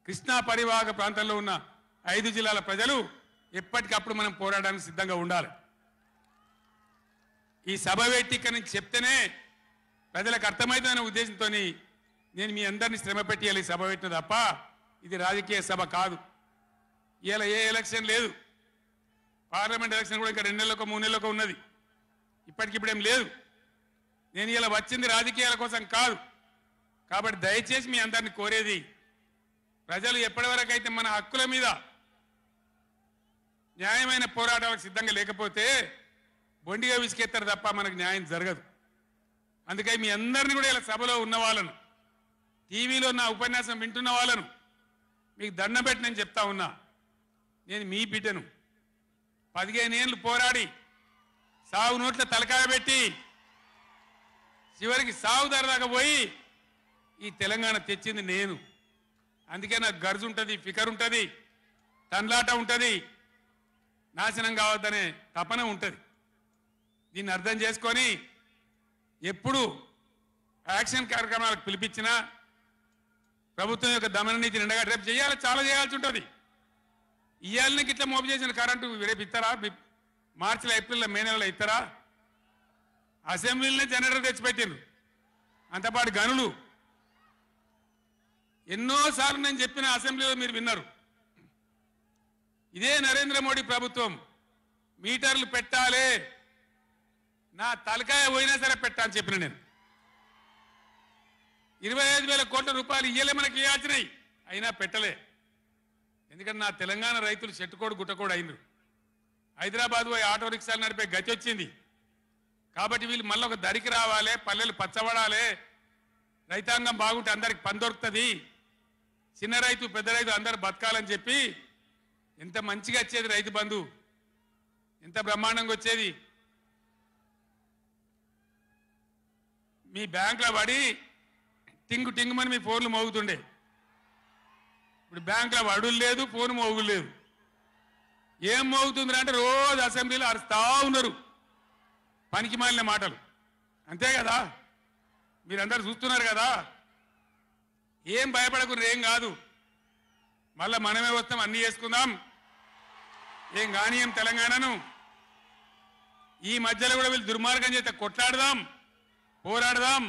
కృష్ణా పరివాహక ప్రాంతంలో ఉన్న 5 జిల్లాల ప్రజలు ఎప్పటికప్పుడు మనం పోరాడడానికి సిద్ధంగా ఉండాలి. ఈ సభ వేదిక నుంచి చెప్తేనే ప్రజలకు అర్థమవుతుందనే ఉద్దేశంతో నేను మీ అందరినీ శ్రమ పెట్టి ఈ సభ పెట్టిన తప్ప ఇది రాజకీయ సభ కాదు. ఇలా ఏ ఎలక్షన్ లేదు, పార్లమెంట్ ఎలక్షన్ కూడా ఇంకా 2 నెలలకు 3 నెలలకు ఉన్నది, ఇప్పటికిప్పుడేం లేదు. నేను ఇలా వచ్చింది రాజకీయాల కోసం కాదు. కాబట్టి దయచేసి మీ అందరిని కోరేది, ప్రజలు ఎప్పటివరకు అయితే మన హక్కుల మీద న్యాయమైన పోరాటాలకు సిద్ధంగా లేకపోతే బొండిగా విసికెత్తారు తప్ప మనకు న్యాయం జరగదు. అందుకని మీ అందరినీ కూడా ఇలా సభలో ఉన్న వాళ్ళను, టీవీలో నా ఉపన్యాసం వింటున్న వాళ్ళను మీకు దండం పెట్టి నేను చెప్తా ఉన్నా, నేను మీ బిడ్డను. 15 ఏళ్ళు పోరాడి సాగు నోట్ల తలకాయ పెట్టి చివరికి సాగు దాకా పోయి ఈ తెలంగాణ తెచ్చింది నేను. అందుకే నాకు గర్జు ఉంటుంది, ఫికర్ ఉంటుంది, తన్లాట ఉంటుంది, నాశనం కావద్దనే తపన ఉంటుంది. దీన్ని అర్థం చేసుకొని ఎప్పుడు యాక్షన్ కార్యక్రమాలకు పిలిపించినా ప్రభుత్వం యొక్క దమన నీతిని ఎండగా రేపు చేయాలి, చాలా చేయాల్సి ఉంటుంది. ఇవాళకి ఇట్లా మోపు చేసిన కరెంటు రేపు ఇస్తారా? మార్చిలో, ఏప్రిల్లో, మే నెలలో ఇస్తారా? అసెంబ్లీలోనే జనరేటర్ తెచ్చిపెట్టిండ్రు, అంతపాటు గనులు. ఎన్నోసార్లు నేను చెప్పిన అసెంబ్లీలో మీరు విన్నారు. ఇదే నరేంద్ర మోడీ ప్రభుత్వం మీటర్లు పెట్టాలి, నా తలకాయ పోయినా సరే పెట్టా అని చెప్పిన నేను. 25,000 కోట్ల రూపాయలు ఇయ్యలే మనకి ఇవ్వాల్సినాయి, అయినా పెట్టలే. ఎందుకంటే నా తెలంగాణ రైతులు చెట్టుకోడు గుట్టకోడు అయినరు. హైదరాబాద్ పోయి ఆటో రిక్షాలు నడిపే గతి వచ్చింది. కాబట్టి వీళ్ళు మళ్ళీ ఒక దరికి రావాలి, పల్లెలు పచ్చబడాలి, రైతాంగం బాగుంటే అందరికి పని దొరుకుతుంది, చిన్న రైతు పెద్ద రైతు అందరు బతకాలని చెప్పి ఎంత మంచిగా వచ్చేది రైతు బంధు, ఎంత బ్రహ్మాండంగా వచ్చేది. మీ బ్యాంకులో పడి టింగు టింగుమని మీ ఫోన్లు మోగుతుండే. ఇప్పుడు బ్యాంకులో వడులు లేదు, ఫోన్ మోగులు లేదు. ఏం మోగుతుందిరా అంటే రోజు అసెంబ్లీలో అరుస్తా ఉన్నారు పనికి మాలిన మాటలు. అంతే కదా, మీరందరూ చూస్తున్నారు కదా. ఏం భయపడకుండా, ఏం కాదు, మళ్ళా మనమే వస్తాం, అన్నీ చేసుకుందాం, ఏం కానీయం తెలంగాణను. ఈ మధ్యలో కూడా వీళ్ళు దుర్మార్గం చేస్తే కొట్లాడదాం, పోరాడదాం,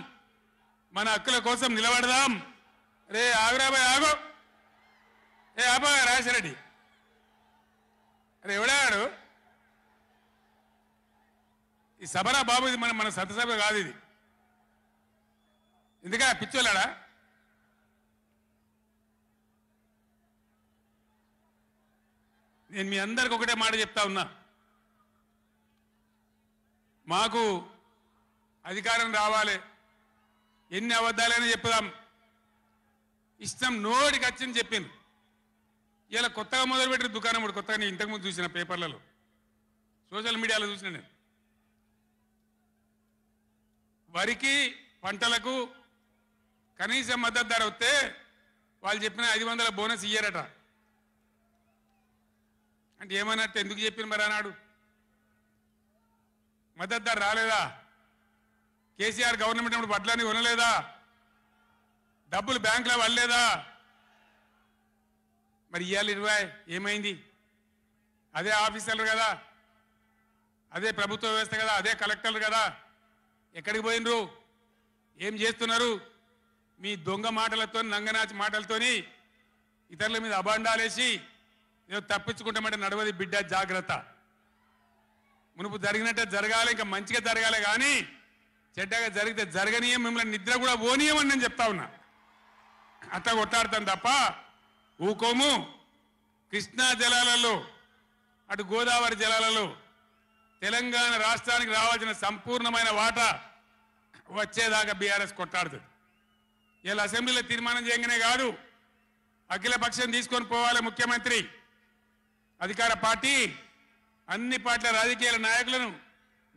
మన హక్కుల కోసం నిలబడదాం. రే ఆగురాబాయ్ ఆగు, ఏ ఆబా రాజశరెడ్డి, అరే ఎవడాడు? ఈ సభరా బాబు, ఇది మన సభ కాదు ఇది. ఎందుకా పిచ్చోలాడా? నేను మీ అందరికి ఒకటే మాట చెప్తా ఉన్నా, మాకు అధికారం రావాలి, ఎన్ని అబద్ధాలైనా చెప్పుదాం, ఇష్టం నోటికి వచ్చింది చెప్పింది. ఇలా కొత్తగా మొదలుపెట్టిన దుకాణం కూడా కొత్తగా నేను ఇంతకుముందు చూసిన పేపర్లలో, సోషల్ మీడియాలో చూసిన నేను. వరికి పంటలకు కనీస మద్దతు ధర వస్తే వాళ్ళు చెప్పిన 500 బోనస్ ఇయ్యారట. అంటే ఏమన్నట్టు, ఎందుకు చెప్పిన మరి అన్నాడు? మద్దతు ధర రాలేదా? కేసీఆర్ గవర్నమెంట్ అప్పుడు వడ్లని కొనలేదా? డబ్బులు బ్యాంకులో వల్లేదా? మరి ఇవాళ 20 ఏమైంది? అదే ఆఫీసర్లు కదా, అదే ప్రభుత్వ వ్యవస్థ కదా, అదే కలెక్టర్లు కదా, ఎక్కడికి పోయినరు? ఏం చేస్తున్నారు? మీ దొంగ మాటలతో, నంగనాచి మాటలతోని ఇతరుల మీద అబాండాలేసి ఏదో తప్పించుకుంటామంటే నడవది బిడ్డ, జాగ్రత్త. మునుపు జరిగినట్టే జరగాలి, ఇంకా మంచిగా జరగాలి, కానీ చెడ్డగా జరిగితే జరగనీయం, మిమ్మల్ని నిద్ర కూడా పోనీయమని నేను చెప్తా ఉన్నా. అట్లా కొట్లాడతాను తప్ప ఊకోము. కృష్ణా జలాలలో అటు గోదావరి జలాలలో తెలంగాణ రాష్ట్రానికి రావాల్సిన సంపూర్ణమైన వాటా వచ్చేదాకా బీఆర్ఎస్ కొట్లాడుతుంది. ఇలా అసెంబ్లీలో తీర్మానం చేయగానే కాదు, అఖిల పక్షం తీసుకొని పోవాలి ముఖ్యమంత్రి, అధికార పార్టీ అన్ని పార్టీల రాజకీయ నాయకులను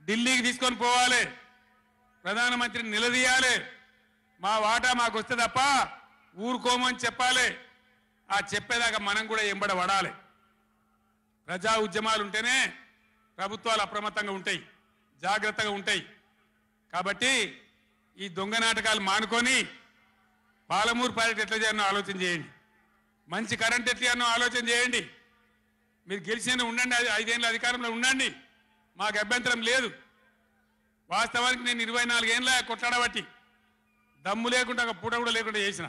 ఢిల్లీకి తీసుకొని పోవాలి, ప్రధానమంత్రిని నిలదీయాలి, మా వాటా మాకు వస్తే తప్ప ఊరుకోమని చెప్పాలి. ఆ చెప్పేదాకా మనం కూడా ఎంబడ పడాలి. ప్రజా ఉద్యమాలు ఉంటేనే ప్రభుత్వాలు అప్రమత్తంగా ఉంటాయి, జాగ్రత్తగా ఉంటాయి. కాబట్టి ఈ దొంగ నాటకాలు మానుకొని పాలమూరు ప్రాజెక్ట్ ఎట్లా చేయాలో ఆలోచన చేయండి, మంచి కరెంట్ ఎట్లా చేయాలో ఆలోచన చేయండి. మీరు గెలిచిన ఉండండి, 5 ఏళ్ళ అధికారంలో ఉండండి, మాకు అభ్యంతరం లేదు. వాస్తవానికి నేను 24 ఏళ్ళ కొట్లాడబట్టి దమ్ము లేకుండా ఒక పూట కూడా లేకుండా చేసిన.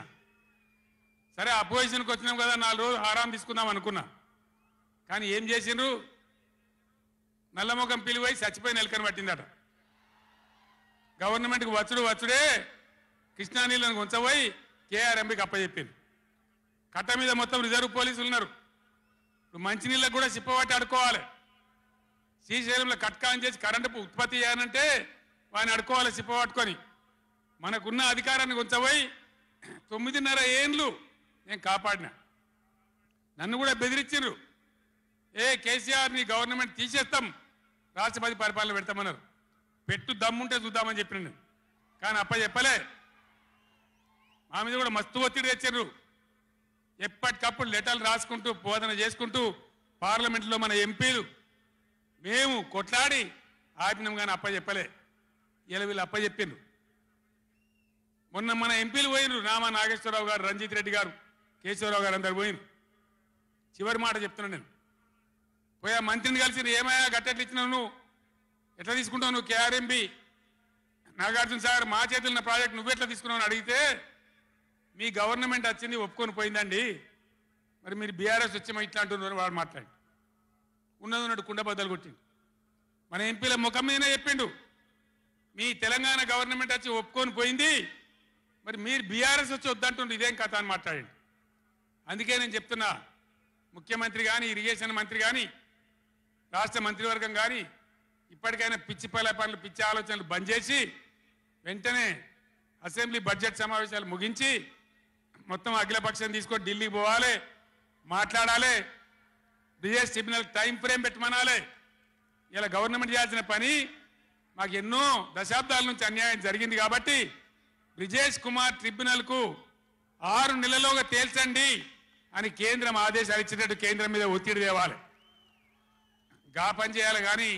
సరే అపోజిషన్కి వచ్చినాం కదా, 4 రోజులు ఆరాం తీసుకుందాం అనుకున్నా. కానీ ఏం చేసిండ్రు? నల్లముఖం పిలివై చచ్చిపోయిన ఎలకని పట్టిందట. గవర్నమెంట్కి వచ్చుడే కృష్ణా నీళ్ళను ఉంచబోయి కేఆర్ఎంబీకి అప్పచెప్పింది. కట్ట మీద మొత్తం రిజర్వ్ పోలీసులు ఉన్నారు. ఇప్పుడు మంచినీళ్ళకు కూడా సిప్పబట్టి అడుకోవాలి. శ్రీశైలంలో కట్కాన్ చేసి కరెంటు ఉత్పత్తి చేయాలంటే వాడిని అడుకోవాలి సిప్పబట్టుకొని. మనకున్న అధికారాన్ని ఉంచబోయి 9.5 ఏళ్ళు నేను కాపాడినా. నన్ను కూడా బెదిరించారు, కేసీఆర్ ని గవర్నమెంట్ తీసేస్తాం, రాష్ట్రపతి పరిపాలన పెడతామన్నారు. పెట్టు దమ్ముంటే చూద్దామని చెప్పిన నేను, కానీ చెప్పలే. మా మీద కూడా మస్తు ఒత్తిడి తెచ్చారు. ఎప్పటికప్పుడు లెటర్లు రాసుకుంటూ బోధన చేసుకుంటూ పార్లమెంట్లో మన ఎంపీలు మేము కొట్లాడి ఆపినాం, కానీ చెప్పలే. ఇలా వీళ్ళు చెప్పిండ్రు. మొన్న మన ఎంపీలు పోయినరు, రామా నాగేశ్వరరావు గారు, రంజిత్ రెడ్డి గారు, కేశవరావు గారు అందరు పోయినరు. చివరి మాట చెప్తున్నాను నేను, పోయా మంత్రిని కలిసి ఏమయ్యా గట్టెట్లు ఇచ్చినావు, నువ్వు ఎట్లా తీసుకుంటావు, నువ్వు కేఆర్ఎంబి నాగార్జున సాగర్ మా చేతులున్న ప్రాజెక్ట్ నువ్వెట్లా తీసుకున్నావు అని అడిగితే, మీ గవర్నమెంట్ వచ్చింది ఒప్పుకొని పోయిందండి, మరి మీరు బీఆర్ఎస్ వచ్చి ఇట్లా అంటున్నారు వాడు మాట్లాడి ఉన్నది కుండ బద్దలు కొట్టిండు. మన ఎంపీల ముఖం మీదనే చెప్పిండు, మీ తెలంగాణ గవర్నమెంట్ వచ్చి ఒప్పుకొని పోయింది, మరి మీరు బీఆర్ఎస్ వచ్చి వద్దంటుండ్రు, ఇదేం కథ అని మాట్లాడండి. అందుకే నేను చెప్తున్నా, ముఖ్యమంత్రి కానీ, ఇరిగేషన్ మంత్రి కానీ, రాష్ట్ర మంత్రివర్గం కానీ ఇప్పటికైనా పిచ్చి పనులు, పిచ్చి ఆలోచనలు బంద్ చేసి వెంటనే అసెంబ్లీ బడ్జెట్ సమావేశాలు ముగించి మొత్తం అఖిలపక్షం తీసుకొని ఢిల్లీకి పోవాలి, మాట్లాడాలి, బిఎస్ ట్రిబ్యునల్ టైం ఫ్రేమ్ పెట్టమనాలి. ఇలా గవర్నమెంట్ చేయాల్సిన పని మాకు ఎన్నో దశాబ్దాల నుంచి అన్యాయం జరిగింది కాబట్టి బ్రిజేష్ కుమార్ ట్రిబ్యునల్కు 6 నెలల్లోగా తేల్చండి అని కేంద్రం ఆదేశాలు ఇచ్చినట్టు కేంద్రం మీద ఒత్తిడి తేవాలి. గా పని చేయాలి, కానీ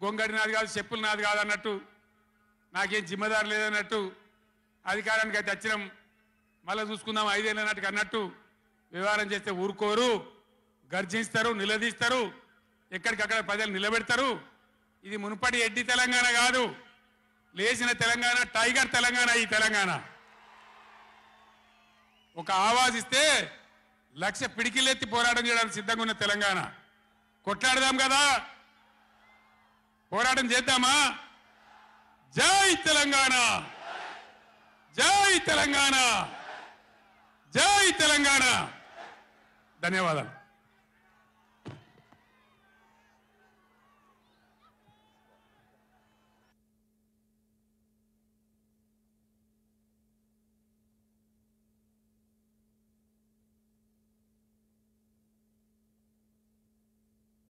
గొంగడి నాది కాదు, చెప్పులు నాది కాదు అన్నట్టు, నాకేం జిమ్మదారు లేదన్నట్టు, అధికారానికి అయితే వచ్చినాం మళ్ళీ చూసుకుందాం 5 ఏళ్ళ నాటికి అన్నట్టు వ్యవహారం చేస్తే ఊరుకోరు, గర్జిస్తారు, నిలదీస్తారు, ఎక్కడికక్కడ ప్రజలు నిలబెడతారు. ఇది మునుపటి ఎడ్డి తెలంగాణ కాదు, లేచిన తెలంగాణ, టైగర్ తెలంగాణ. ఈ తెలంగాణ ఒక ఆవాజ్ ఇస్తే 1,00,000 పిడికిలెత్తి పోరాటం చేయడానికి సిద్ధంగా ఉన్న తెలంగాణ. కొట్లాడదాం కదా, పోరాటం చేద్దామా? జై తెలంగాణ, జై తెలంగాణ, జై తెలంగాణ. ధన్యవాదాలు.